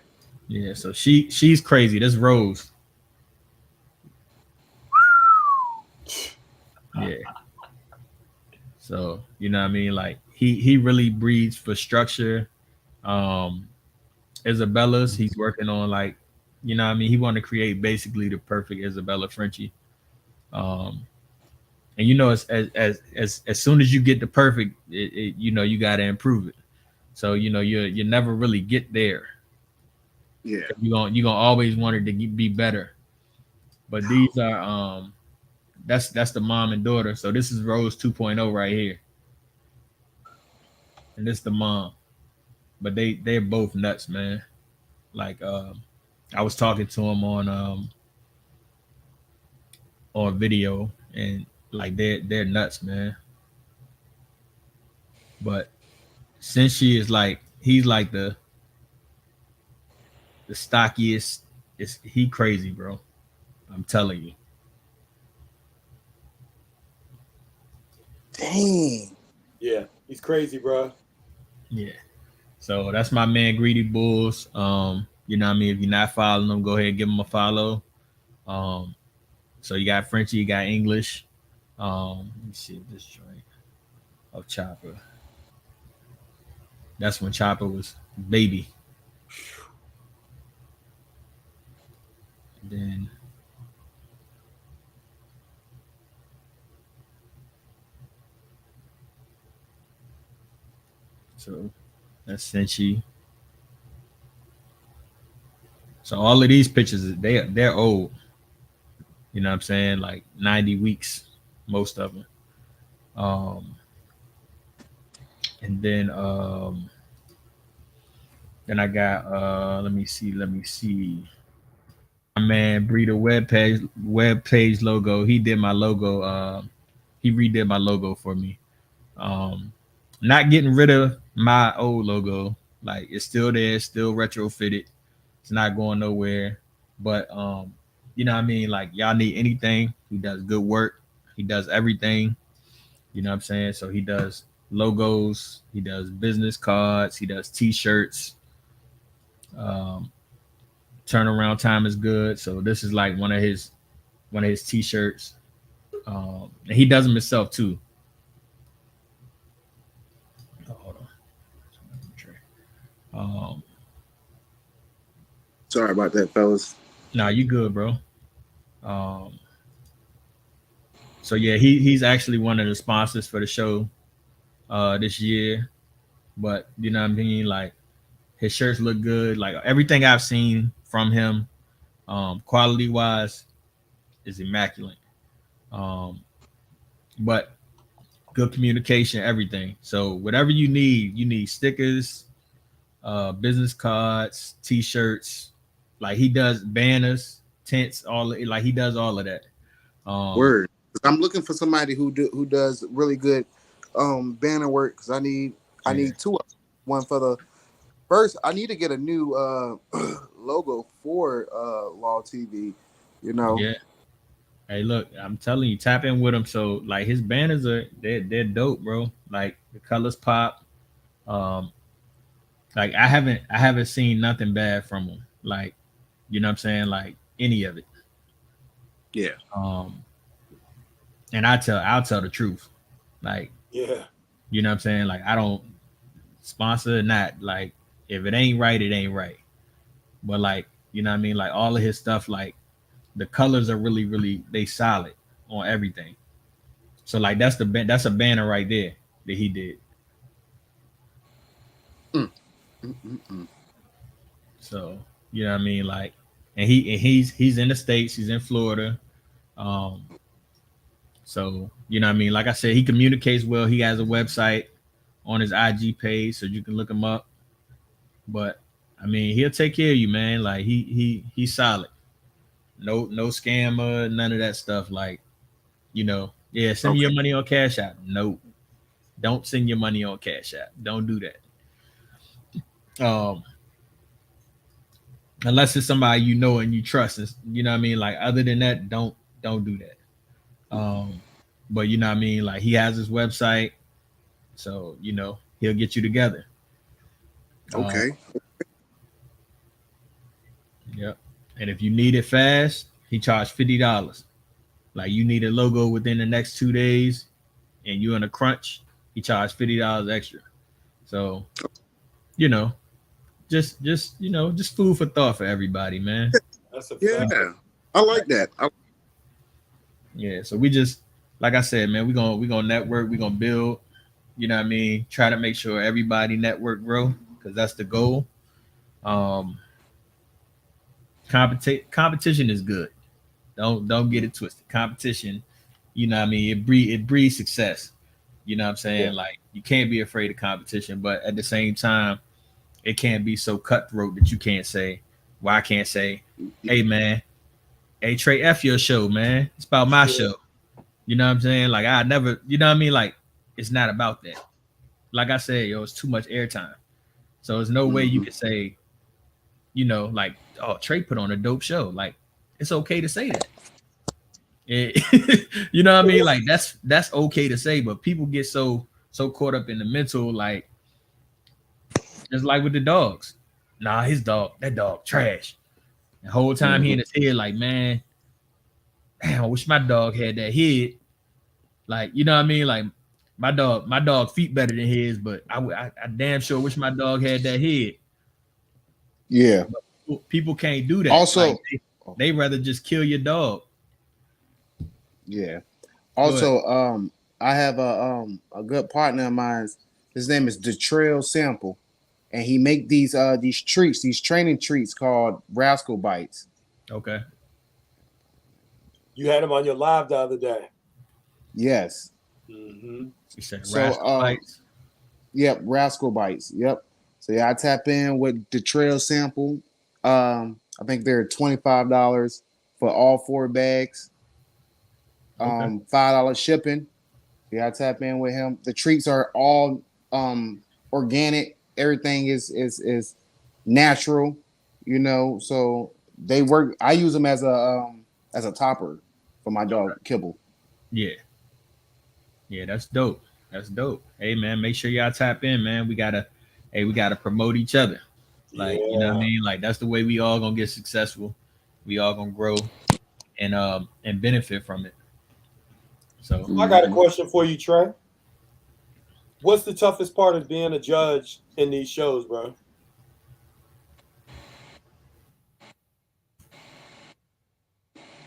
yeah. So she's crazy. This Rose. Yeah. So you know what I mean? Like he really breeds for structure. Um Isabella's he's working on like, you know what I mean? He want to create basically the perfect Isabella Frenchie. Um and as soon as you get the perfect, you got to improve it. So you never really get there. yeah. You gonna always want it to be better. But these are that's the mom and daughter. So this is Rose 2.0 right here, and this the mom. But they're both nuts, man. Like I was talking to him on video, and like they're nuts, man. But since she is like he's like the stockiest, is he crazy, bro? I'm telling you. Dang. Yeah, he's crazy, bro. Yeah. So that's my man Greedy Bulls. You know what I mean? If you're not following them, go ahead and give them a follow. Um, so you got Frenchie, you got English. Let me see this joint of Chopper. That's when Chopper was baby. Then so that's Senshi. So all of these pictures, they're old. You know what I'm saying? Like 90 weeks, most of them. Um, and then I got let me see. My man Breeder web page logo. He did my logo. He redid my logo for me. Um, Not getting rid of my old logo. Like it's still there, still retrofitted. It's not going nowhere. But you know what I mean? Like y'all need anything, he does good work. He does everything. You know what I'm saying? So he does logos, he does business cards, he does t-shirts. Um, Turnaround time is good. So this is like one of his t-shirts. And he does them himself too. Oh, hold on. Um, Sorry about that, fellas. nah, you good, bro. Um, so yeah, he's actually one of the sponsors for the show this year. But you know what I mean? Like his shirts look good. Like everything I've seen from him, quality wise, is immaculate. Um, but good communication, everything. So whatever you need stickers, business cards, t-shirts, like he does banners, tents, like he does all of that. Word. I'm looking for somebody who does really good banner work because I need two of them. One for the first. I need to get a new logo for Law TV. You know. Yeah. Hey, look, I'm telling you, tap in with him. So like his banners they're dope, bro. Like the colors pop. Um, like I haven't seen nothing bad from him. Like, you know what I'm saying? Like any of it. Yeah. And I'll tell the truth. Like, Yeah. you know what I'm saying? Like I don't sponsor or not. Like if it ain't right, it ain't right. But like, you know what I mean? Like all of his stuff, like the colors are really, really they solid on everything. So like that's a banner right there that he did. So you know what I mean? Like, and he's in the States, he's in Florida. So you know what I mean? Like I said, he communicates well. He has a website on his IG page, so you can look him up. But I mean, he'll take care of you, man. Like he's solid. No scammer, none of that stuff. Like, you know, yeah, send me your money on Cash App. No, don't send your money on Cash App. Don't do that. Unless it's somebody you know and you trust. You know what I mean? Like other than that, don't do that. But you know what I mean? Like he has his website, so you know he'll get you together. Okay. Yep. And if you need it fast, he charged $50. Like you need a logo within the next 2 days, and you're in a crunch, he charged $50 extra. So, you know, just food for thought for everybody, man. That's a fact. Yeah. I like that. Yeah. So we just, like I said, man, we gonna network, we gonna build. You know what I mean? Try to make sure everybody network grow because that's the goal. Competition is good. Don't get it twisted. Competition, you know what I mean? It breeds success. You know what I'm saying? Yeah. Like you can't be afraid of competition, but at the same time, it can't be so cutthroat that you can't say, well, I can't say, hey man, hey Trey, F your show, man. It's about my show. You know what I'm saying? Like I never, you know what I mean? Like it's not about that. Like I said, it's too much airtime. So there's no way you can say, you know, like, oh, Trey put on a dope show. Like, it's okay to say that. You know what I mean? Like that's okay to say, but people get so caught up in the mental, like just like with the dogs. Nah, that dog trash. The whole time he in his head, like, man, damn, I wish my dog had that head. Like, you know what I mean? Like my dog feet better than his, but I damn sure wish my dog had that head. Yeah. But people can't do that. Also, like, they rather just kill your dog. Yeah. Also, I have a good partner of mine. His name is Detrail Sample, and he make these treats, these training treats called HackBITES. Okay. You had him on your live the other day. Yes. Mm-hmm. You said HackBITES. Yep, HackBITES. Yep. So yeah, I tap in with Detrail Sample. I think they're $25 for all 4 bags. Okay. $5 shipping. Yeah, I tap in with him. The treats are all organic. Everything is natural, you know. So they work. I use them as a topper for my dog Kibble. Yeah, that's dope. That's dope. Hey man, make sure y'all tap in, man. We gotta promote each other. Like, you know what I mean? Like that's the way we all gonna get successful. We all gonna grow and benefit from it. So I got a question for you, Trey. What's the toughest part of being a judge in these shows, bro?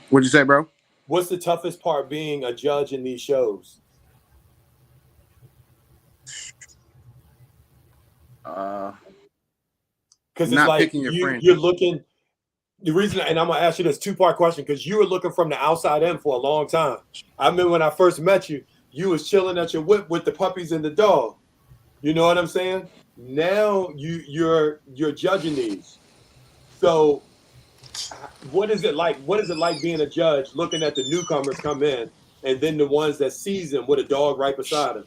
What'd you say, bro? What's the toughest part being a judge in these shows? Because it's like you're looking. The reason, and I'm gonna ask you this 2-part question, because you were looking from the outside in for a long time. I remember when I first met you, you was chilling at your whip with the puppies and the dog. You know what I'm saying? Now you're judging these. So what is it like? What is it like being a judge looking at the newcomers come in and then the ones that season with a dog right beside them?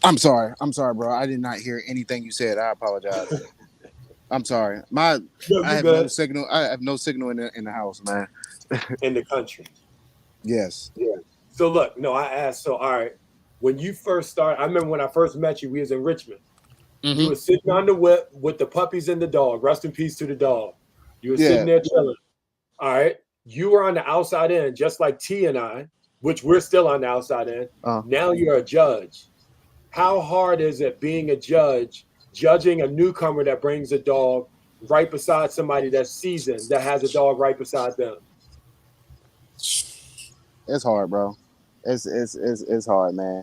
I'm sorry, bro. I did not hear anything you said. I apologize. I'm sorry. No, I you have no good. signal. I have no signal in the house, man. In the country. Yes. Yeah. So look, no, I asked. So all right, when you first started, I remember when I first met you, we was in Richmond. You were sitting on the whip with the puppies and the dog. Rest in peace to the dog. You were sitting there chilling. All right. You were on the outside end, just like T and I, which we're still on the outside end. Now you're a judge. How hard is it being a judge, judging a newcomer that brings a dog right beside somebody that's seasoned, that has a dog right beside them? It's hard, bro. It's hard, man.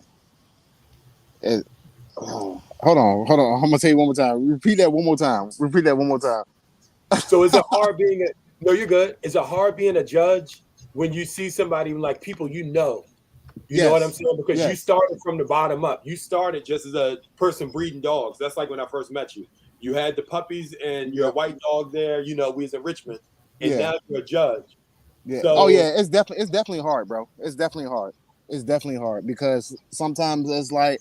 Hold on. I'm gonna tell you one more time. Repeat that one more time. So is it hard being no, you're good. Is it hard being a judge when you see somebody like people you know? You know what I'm saying? Because you started from the bottom up. You started just as a person breeding dogs. That's like when I first met you. You had the puppies and your white dog there. You know, we was in Richmond, and now you're a judge. Yeah. So, it's definitely hard, bro. It's definitely hard because sometimes it's like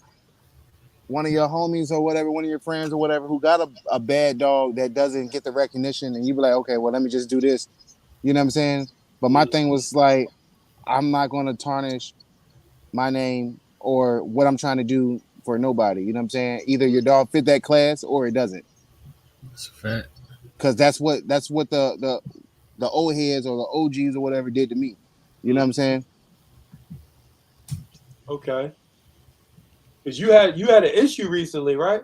one of your homies or whatever, one of your friends or whatever, who got a bad dog that doesn't get the recognition, and you be like, okay, well, let me just do this. You know what I'm saying? But my thing was like, I'm not going to tarnish my name or what I'm trying to do for nobody. You know what I'm saying? Either your dog fit that class or it doesn't. That's a fact. Because that's what the old heads or the OGs or whatever did to me. You know what I'm saying? Okay. Because you had an issue recently, right?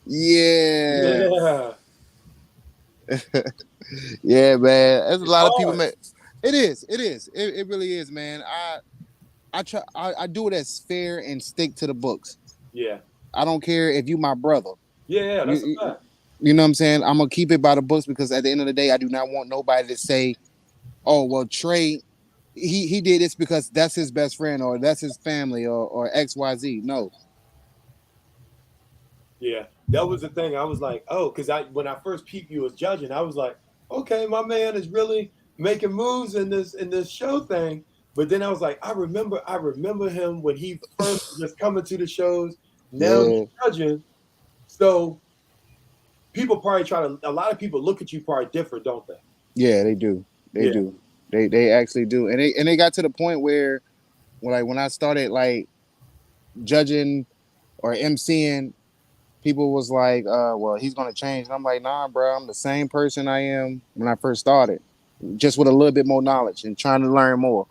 Yeah. Yeah, man. There's a lot of people, man. It is. It really is, man. I do it as fair and stick to the books. Yeah. I don't care if you my brother. Yeah, that's a fact. You know what I'm saying? I'm gonna keep it by the books because at the end of the day, I do not want nobody to say, "Oh, well, Trey, he did this because that's his best friend or that's his family or XYZ." No. Yeah, that was the thing. I was like, oh, because when I first peeped you as judging, I was like, okay, my man is really making moves in this show thing. But then I was like, I remember him when he first was coming to the shows. Now he's judging. So people probably a lot of people look at you probably different, don't they? Yeah, they do. They do. They actually do. And they got to the point where when I started like judging or MCing, people was like, well, he's gonna change. And I'm like, nah, bro, I'm the same person I am when I first started. Just with a little bit more knowledge and trying to learn more.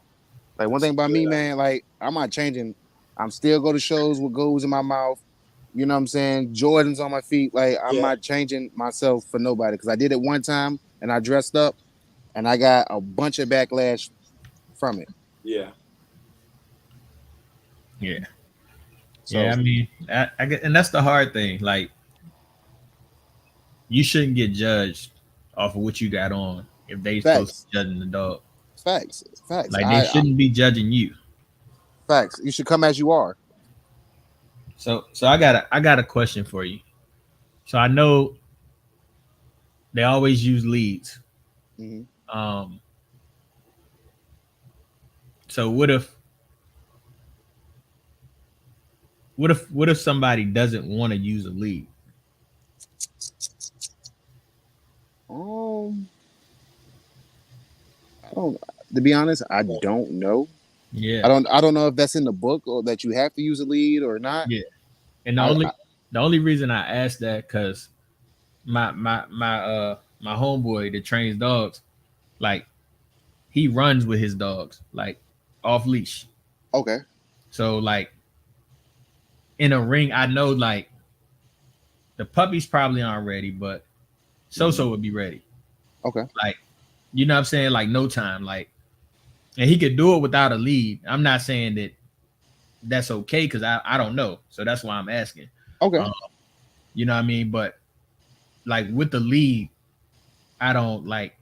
Like one thing about me, man, like I'm not changing. I'm still go to shows with goals in my mouth. You know what I'm saying? Jordans on my feet. Like I'm not changing myself for nobody because I did it one time and I dressed up and I got a bunch of backlash from it. Yeah. Yeah. So, yeah, I mean, I get, and that's the hard thing. Like, you shouldn't get judged off of what you got on if they supposed to be judging the dog. Facts. Like they shouldn't be judging you. Facts. You should come as you are. So I got a question for you. So I know they always use leads. Mm-hmm. So what if somebody doesn't want to use a lead? To be honest, I don't know. Yeah. I don't know if that's in the book or that you have to use a lead or not. Yeah. And the only reason I asked that because my homeboy that trains dogs, like he runs with his dogs, like off leash. Okay. So like in a ring, I know like the puppies probably aren't ready, but So would be ready. Okay. Like, you know what I'm saying? Like no time. Like, and he could do it without a lead. I'm not saying that that's okay because I don't know. So that's why I'm asking. Okay. You know what I mean? But like with the lead, I don't like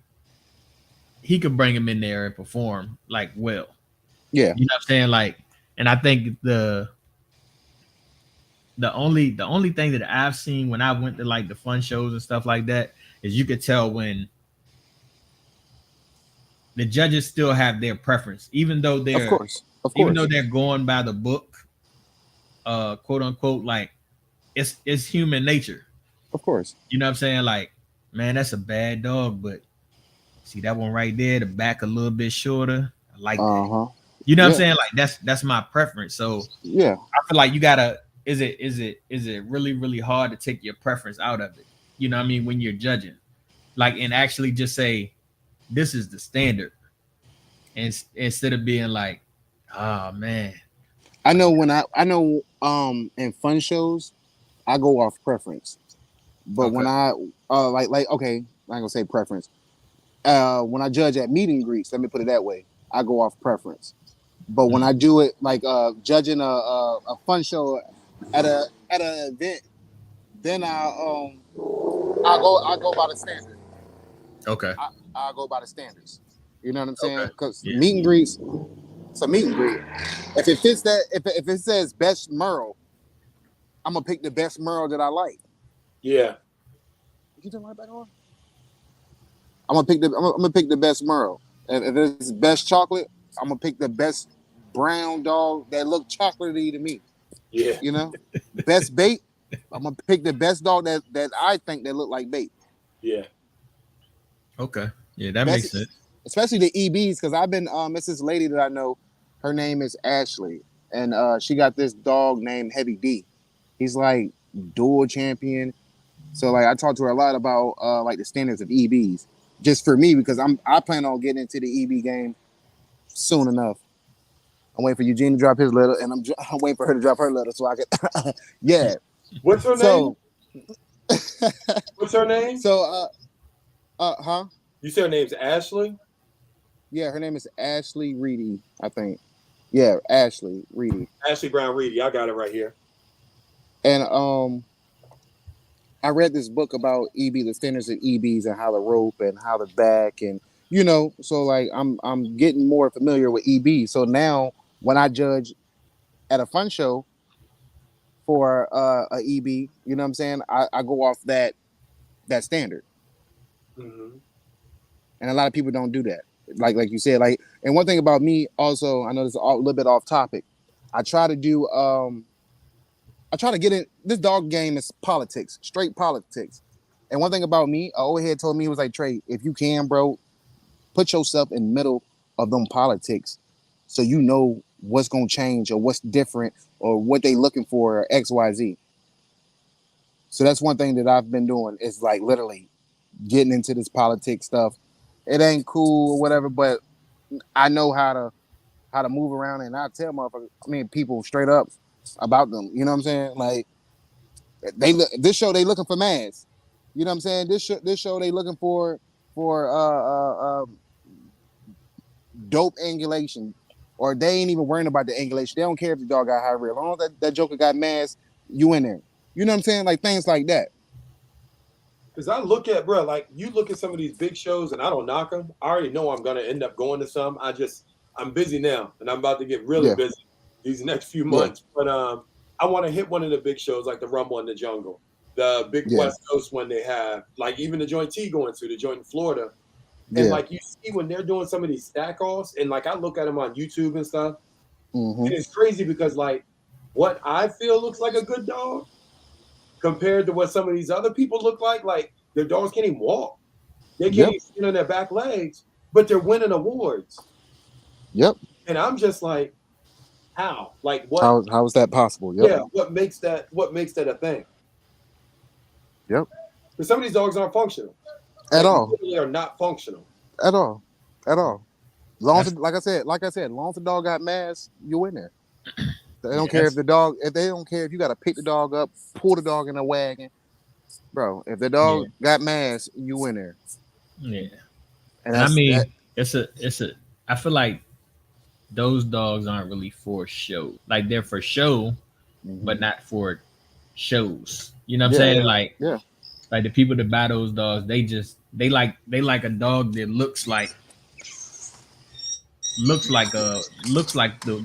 he could bring him in there and perform like well. Yeah. You know what I'm saying? Like And I think the only thing that I've seen when I went to like the fun shows and stuff like that is you could tell when the judges still have their preference, even though Of course. Of even course. though they're going by the book, quote unquote, like it's human nature. Of course. You know what I'm saying? Like, man, that's a bad dog, but see that one right there, the back a little bit shorter. I like that. Uh-huh. You know what I'm Yeah. saying? Like that's my preference. So Yeah. I feel like you gotta is it really, really hard to take your preference out of it? You know what I mean, when you're judging. Like and actually just say, this is the standard. And instead of being like, oh man. I know in fun shows, I go off preference. But when I like okay, I'm not gonna say preference. When I judge at meet and greets, let me put it that way, I go off preference. But when I do it like judging a fun show at an event, then I go by the standard. Okay. I go by the standards. You know what I'm saying? Okay. Because Yeah. meet and greets, it's a meet and greet. If it fits that, if it says best Merle, I'm gonna pick the best Merle that I like. Yeah. You turn right back on? I'm gonna pick the best Merle. If it's best chocolate, I'm gonna pick the best brown dog that look chocolatey to me. Yeah. You know, best bait. I'm gonna pick the best dog that I think that look like bait. Yeah. Okay. Yeah, that makes sense. Especially the EBs, because I've been it's this lady that I know. Her name is Ashley, and she got this dog named Heavy D. He's like dual champion. So like I talked to her a lot about like the standards of EBs, just for me because I plan on getting into the EB game soon enough. I'm waiting for Eugene to drop his letter, and I'm waiting for her to drop her letter so I can. Yeah. What's her So, name? What's her name? So huh? You said her name's Ashley? Yeah, her name is Ashley Reedy, I think. Yeah, Ashley Reedy. Ashley Brown Reedy. I got it right here. And I read this book about EB, the standards of EBs and how to rope and how to back and so like I'm getting more familiar with EB. So now when I judge at a fun show for a EB, you know what I'm saying? I go off that standard. Mm-hmm. And a lot of people don't do that. Like you said, like, and one thing about me also, I know this is a little bit off topic. I try to get in this dog game is politics, straight politics. And one thing about me, a old head told me, he was like, Trey, if you can, bro, put yourself in the middle of them politics so you know what's gonna change or what's different or what they looking for or XYZ. So that's one thing that I've been doing is like literally getting into this politics stuff. It ain't cool or whatever, but I know how to move around and I tell motherfuckers, people straight up about them. You know what I'm saying? Like this show they looking for mass. You know what I'm saying? This show they looking for dope angulation, or they ain't even worrying about the angulation. They don't care if the dog got high rear. As long as that joker got mass, you in there. You know what I'm saying? Like things like that. Because I look at, bro, like you look at some of these big shows and I don't knock them. I already know I'm going to end up going to some. I'm busy now and I'm about to get really busy these next few months. But I want to hit one of the big shows like the Rumble in the Jungle, the big West Coast one they have, like even the joint T going to, the joint in Florida. And like you see when they're doing some of these stack offs and like I look at them on YouTube and stuff. And it's crazy because like what I feel looks like a good dog compared to what some of these other people look like their dogs can't even walk. They can't even stand on their back legs, but they're winning awards. Yep. And I'm just like, how? Like what? How is that possible? Yep. Yeah. What makes that a thing? Yep. Because some of these dogs aren't functional. At all. They are not functional. At all. Long as, like I said, long as the dog got mass, you win there. They don't care if they don't care if you got to pick the dog up, pull the dog in a wagon, bro. If the dog got mass, you win there. Yeah, and I mean, it's a. I feel like those dogs aren't really for show. Like they're for show, but not for shows. You know what I'm saying? Like the people that buy those dogs, they like a dog that looks like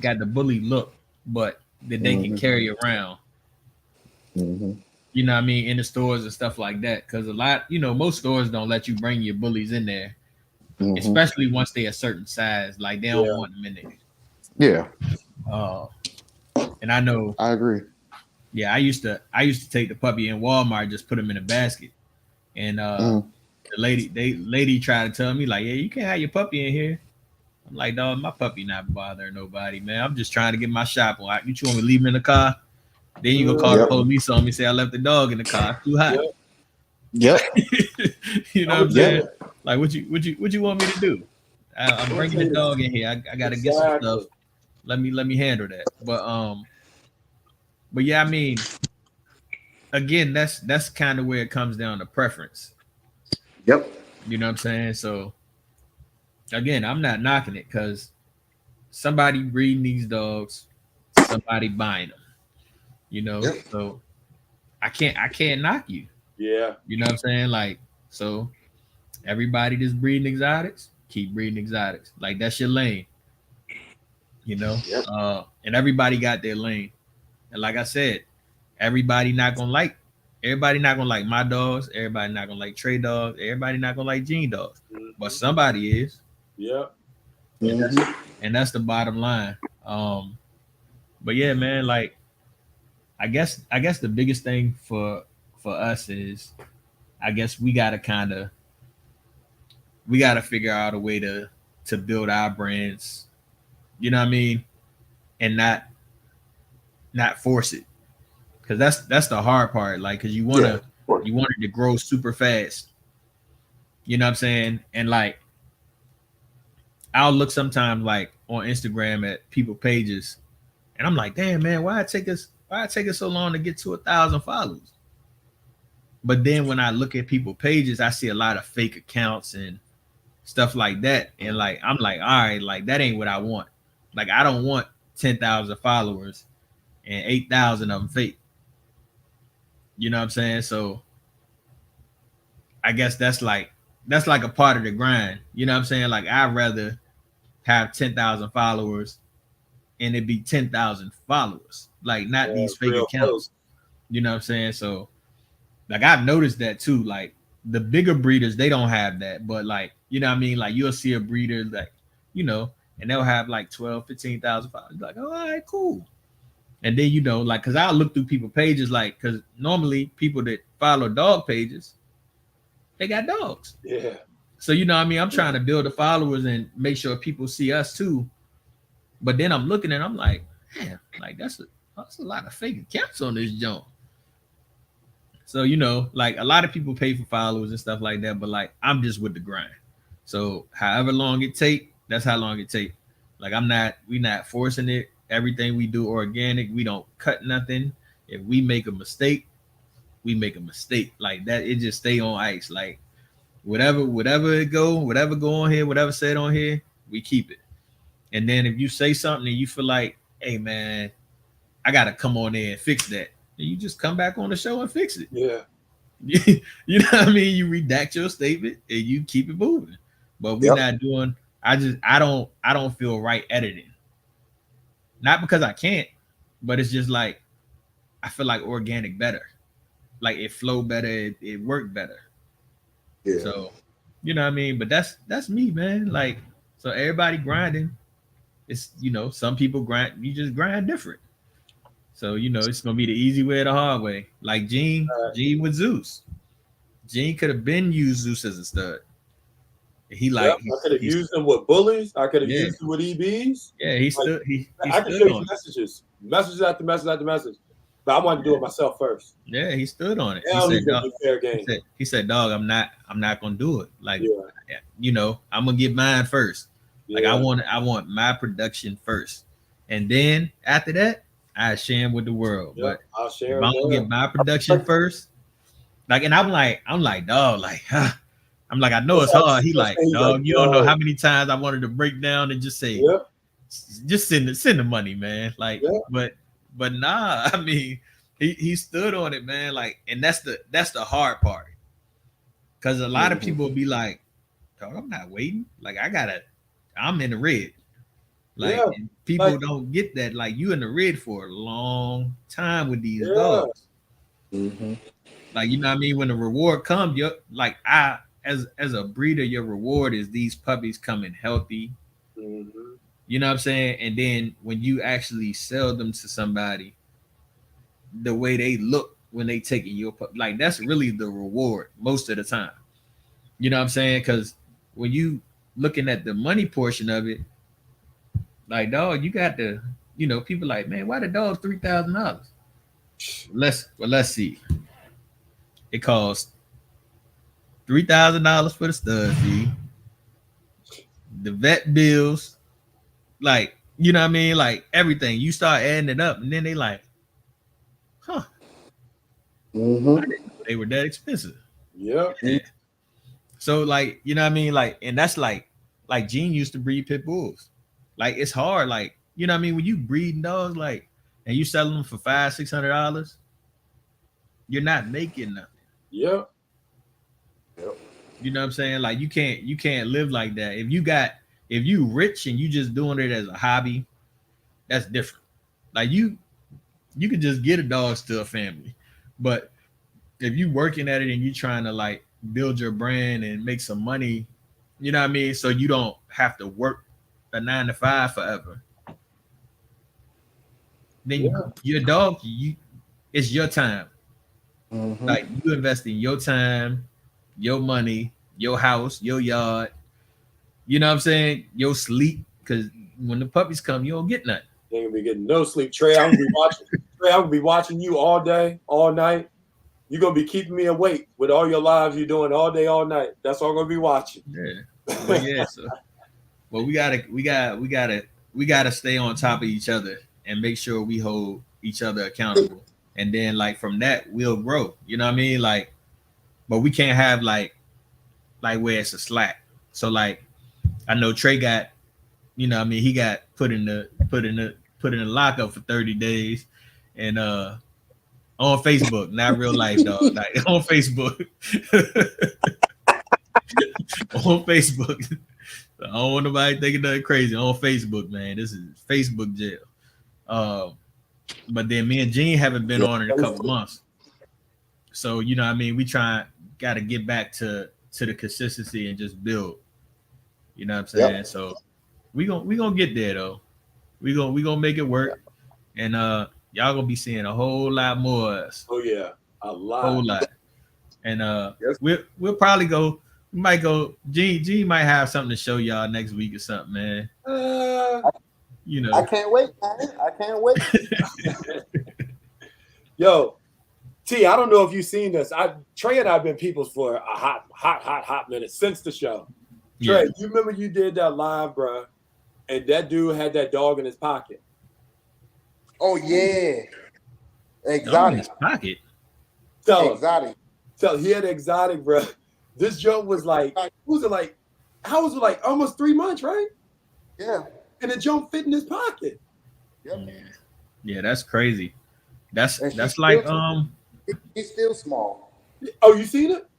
got the bully look. but that they can carry around. Mm-hmm. You know what I mean, in the stores and stuff like that. Because a lot, most stores don't let you bring your bullies in there, Mm-hmm. especially once they're a certain size. Like they don't want them in there. Yeah, And I know, I agree. yeah, I used to take the puppy in Walmart, just put him in a basket, and Mm-hmm. the lady tried to tell me like, yeah, you can't have your puppy in here. I'm like, dog, my puppy not bothering nobody, man. I'm just trying to get my shopping. Like, you want me to leave him in the car? Then you gonna call the Yep. police on me, say I left the dog in the car. It's too hot. Yep. You know I what I'm would say saying? that. Like, what you want me to do? I'm I would bringing say the this. dog in here. I gotta get some stuff. Exactly. Let me handle that. But yeah, I mean, again, that's kind of where it comes down to preference. Yep. You know what I'm saying? So again, I'm not knocking it because somebody breeding these dogs, somebody buying them. Yep. So I can't knock you. Yeah. You know what I'm saying? Like, so everybody that's breeding exotics, keep breeding exotics. Like that's your lane. Yep. And everybody got their lane. And like I said, everybody not gonna like my dogs, everybody not gonna like Trey dogs, everybody not gonna like Gene dogs. But Mm-hmm. somebody is. Yeah. And that's Mm-hmm. and that's the bottom line. But yeah, man, like I guess the biggest thing for us is I guess we gotta figure out a way to build our brands, you know what I mean, and not force it. Cause that's the hard part. Like, cause Yeah. you want it to grow super fast. You know what I'm saying? And like I'll look sometimes like on Instagram at people pages and I'm like, damn man, why it take us so long to get to 1,000 followers? But then when I look at people pages, I see a lot of fake accounts and stuff like that. And like I'm like, all right, like that ain't what I want. Like I don't want 10,000 followers and 8,000 of them fake. You know what I'm saying? So I guess that's like a part of the grind. You know what I'm saying? Like I'd rather have 10,000 followers and it be 10,000 followers, like not Yeah. these fake Real accounts. close. You know what I'm saying? So like I've noticed that too. Like the bigger breeders, they don't have that, but like you know what I mean. Like you'll see a breeder like and they'll have like 12, 15,000 followers. Like, oh, all right, cool. And then like, cause I'll look through people pages, like, cause normally people that follow dog pages, they got dogs. Yeah. So you know what I mean? I'm trying to build the followers and make sure people see us too. But then I'm looking and I'm like, man, like that's a lot of fake accounts on this junk. So like a lot of people pay for followers and stuff like that, but like I'm just with the grind. So however long it take, that's how long it take. Like we not forcing it. Everything we do organic. We don't cut nothing. If we make a mistake, we make a mistake. Like that, it just stay on ice. Like whatever go on here, whatever said on here, we keep it. And then if you say something and you feel like, hey man, I gotta come on there and fix that, then you just come back on the show and fix it. Yeah. You know what I mean? You redact your statement and you keep it moving. But we're not doing. I don't feel right editing. Not because I can't, but it's just like I feel like organic better. Like it flow better, it worked better. Yeah. So you know what I mean? But that's me, man. Like so everybody grinding. It's some people grind, you just grind different. So it's gonna be the easy way or the hard way. Like Gene with Zeus. Gene could have been used Zeus as a stud. He Yep. like I could have he's used them with bullies. I could have yeah, used them with EBs. yeah, he Like, stood he I could stood show you on it. messages after message after message. But I wanted to do it myself first. Yeah, he stood on it. Now he's gonna do fair game. He said, dog, I'm not gonna do it. Like Yeah. I'm gonna get mine first. Like Yeah. I want my production first. And then after that, I share them with the world. Yeah, But I'll if share I'm it. gonna get my production first, like, and I'm like, dog, like, I'm like, I know it's hard. He like, dog, you don't know how many times I wanted to break down and just say, Yeah. just send the money, man. Like, Yeah. but nah, I mean, he stood on it, man. Like, and that's the hard part. Cause a lot of people will be like, dog, I'm not waiting. Like, I'm in the red. Like Yeah. and people Like, don't get that. Like you in the red for a long time with these yeah. dogs. Mm-hmm. Like you know what I mean? When the reward comes, you're like I as a breeder, your reward is these puppies coming healthy. Mm-hmm. You know what I'm saying? And then when you actually sell them to somebody, the way they look when they take it, your pup, like that's really the reward most of the time. You know what I'm saying? Because when you looking at the money portion of it, like dog, you got the, you know, people like, man, why the dog $3,000? Let's see. It costs $3,000 for the stud fee, the vet bills, like you know what I mean, like everything. You start adding it up, and then they like, huh? I Mm-hmm. didn't know they were that expensive. Yep. Yeah. So like, you know what I mean, like, and that's like Gene used to breed pit bulls. Like it's hard, like you know what I mean, when you breeding dogs, like, and you selling them for $500-$600, you're not making nothing. Yep. Yep. You know what I'm saying? Like you can't live like that. If you rich and you just doing it as a hobby, that's different. Like you could just get a dog to a family. But if you working at it and you trying to like build your brand and make some money, you know what I mean? So you don't have to work a 9 to 5 forever. Then Yeah. your dog, it's your time. Mm-hmm. Like you invest in your time, your money, your house, your yard. You know what I'm saying? Your sleep, because when the puppies come, you don't get nothing. You ain't gonna be getting no sleep, Trey. I'm gonna be watching. Trey, I'm gonna be watching you all day, all night. You're gonna be keeping me awake with all your lives you're doing all day, all night. That's all I'm gonna be watching. Yeah. But yeah, so well we gotta stay on top of each other and make sure we hold each other accountable. And then like from that we'll grow. You know what I mean? Like, but we can't have like where it's a slack. So like I know Trey got, you know what I mean, he got put in the lockup for 30 days and on Facebook, not real life, dog. Like on Facebook. On Facebook. I don't want nobody thinking nothing crazy on Facebook, man. This is Facebook jail. But then me and Gene haven't been on in a couple months. So, you know what I mean? We gotta get back to the consistency and just build. You know what I'm saying? Yep. So we gonna get there though. We gonna make it work. And y'all gonna be seeing a whole lot more of us. Oh yeah, a lot. Whole lot. And Yes. we'll probably go. We might go. Gene might have something to show y'all next week or something, man. You know. I can't wait, man. I can't wait. Yo, T, I don't know if you've seen this. Trey and I have been peoples for a hot minute since the show. Trey, Yeah. you remember you did that live, bro, and that dude had that dog in his pocket. Oh yeah. Dog in Exotic. his pocket. Tell him. Exotic. He had exotic, bro. This joke was like, was it like, how was it like almost 3 months, right? Yeah. And the joke fit in his pocket. Yep. Yeah, that's crazy. That's And that's she's like still- She's still small. Oh, you seen it?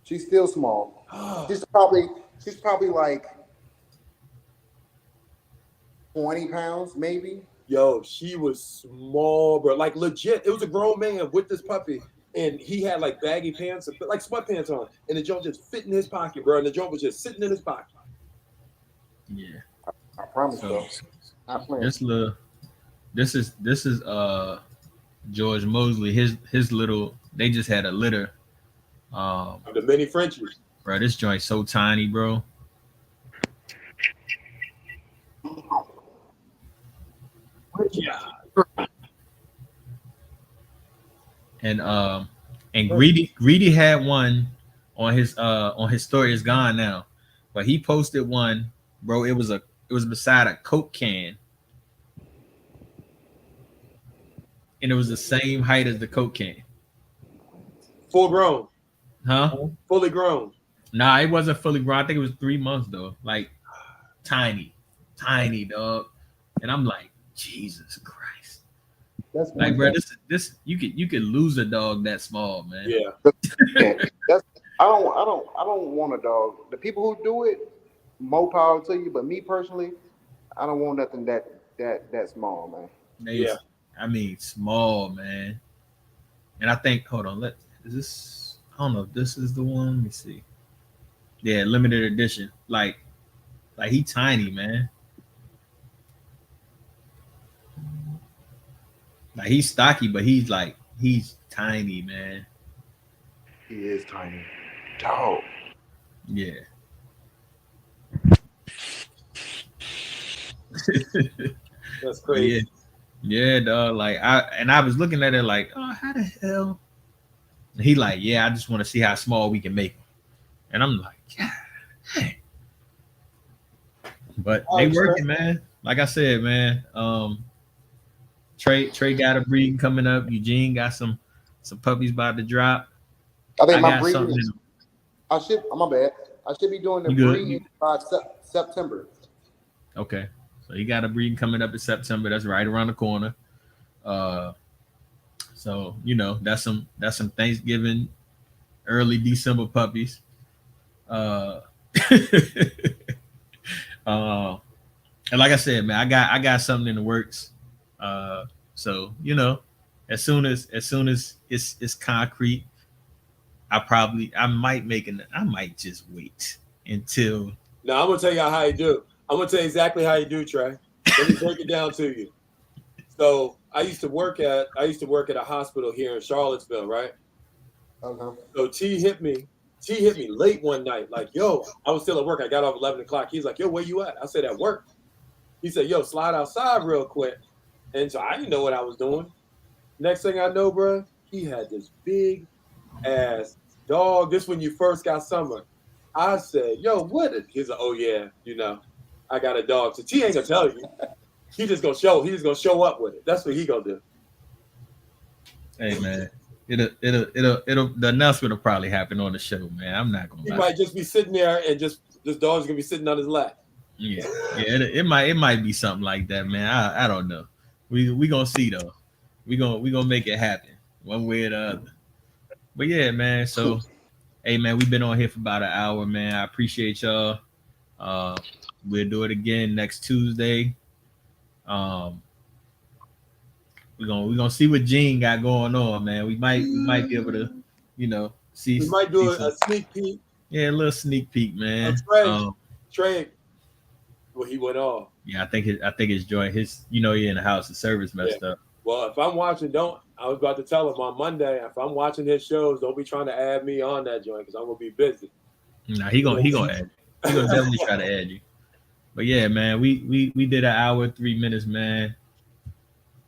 She's still small. Oh, She's probably like 20 pounds, maybe. yo, she was small, bro. Like legit. It was a grown man with this puppy. And he had like baggy pants, like sweatpants on. And the joke just fit in his pocket, bro. And the joke was just sitting in his pocket. yeah. I promise So so. Not playing. this is George Mosley. His little, they just had a litter. The mini Frenchies. Bro, this joint's so tiny, bro. Yeah. And Greedy had one on his story. It's gone now, but he posted one, bro. It was beside a Coke can, and it was the same height as the Coke can. Full grown. Huh? Fully grown. Nah, it wasn't fully grown. I think it was 3 months though. Like tiny dog. And I'm like, Jesus Christ. That's Like, bro, this you could lose a dog that small, man. Yeah. I don't want a dog. The people who do it, more power to you. But me personally, I don't want nothing that small, man. Yeah. I mean, small, man. And I think, hold on, is this? I don't know if this is the one. Let me see. Yeah, limited edition. Like he tiny, man. Like he's stocky, but he's tiny, man. He is tiny. Dog. Yeah. That's crazy. Yeah, dog. Like I was looking at it like, oh, how the hell? And he like, yeah, I just want to see how small we can make him. And I'm like, yeah. But they working, man. Like I said, man. Trey got a breeding coming up. Eugene got some puppies about to drop. I think my got breeding. something. My bad. I should be doing the breeding by September. Okay, so he got a breeding coming up in September. That's right around the corner. So that's some Thanksgiving, early December puppies. And like I said, man, I got something in the works. So as soon as it's concrete, I might just wait until. Now I'm gonna tell y'all how you do. I'm gonna tell you exactly how you do, Trey. Let me break it down to you. So I used to work at a hospital here in Charlottesville, right? Okay. So T hit me late one night, like, yo, I was still at work. I got off 11 o'clock. He's like, yo, where you at? I said, at work. He said, yo, slide outside real quick. And so I didn't know what I was doing. Next thing I know, bro, he had this big ass dog. This when you first got Summer. I said, yo, what? He's like, oh yeah, I got a dog. So T ain't gonna tell you. He's just gonna show up with it. That's what he gonna do. Hey man, it'll the announcement will probably happen on the show, man. I'm not gonna. He might just be sitting there and just this dog's gonna be sitting on his lap. Yeah. It might be something like that, man. I don't know. We gonna see though. We gonna make it happen one way or the other. But yeah, man. So, hey man, we've been on here for about an hour, man. I appreciate y'all. We'll do it again next Tuesday. We're gonna see what Gene got going on, man. We might be able to, see. We might do a sneak peek. Yeah, a little sneak peek, man. Trey. Well, he went off. Yeah, I think his joint, you're in the house, the service messed up. Well, if I'm watching, I was about to tell him on Monday, if I'm watching his shows, don't be trying to add me on that joint because I'm gonna be busy. Nah, he gonna add you. He gonna definitely try to add you. But yeah, man, we did an hour 3 minutes, man.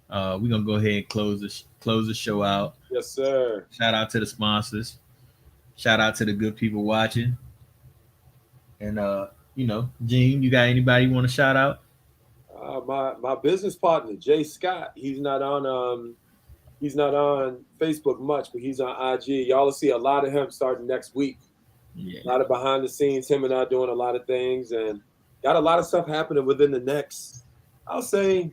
We're gonna go ahead and close the show out. Yes, sir. Shout out to the sponsors. Shout out to the good people watching. And Gene, you got anybody you want to shout out? My business partner, Jay Scott. He's not on Facebook much, but he's on IG. Y'all will see a lot of him starting next week. Yeah. A lot of behind the scenes, him and I doing a lot of things, and got a lot of stuff happening within the next, I'll say,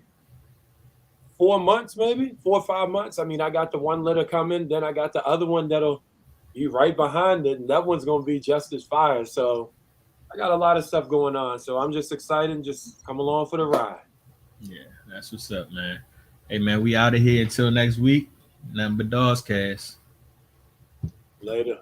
4 months, maybe 4 or 5 months. I mean, I got the one litter coming, then I got the other one that'll be right behind it, and that one's gonna be just as fire. So I got a lot of stuff going on. So I'm just excited, just come along for the ride. Yeah, that's what's up, man. Hey man, we out of here until next week. Nothing but DOGScast. Later.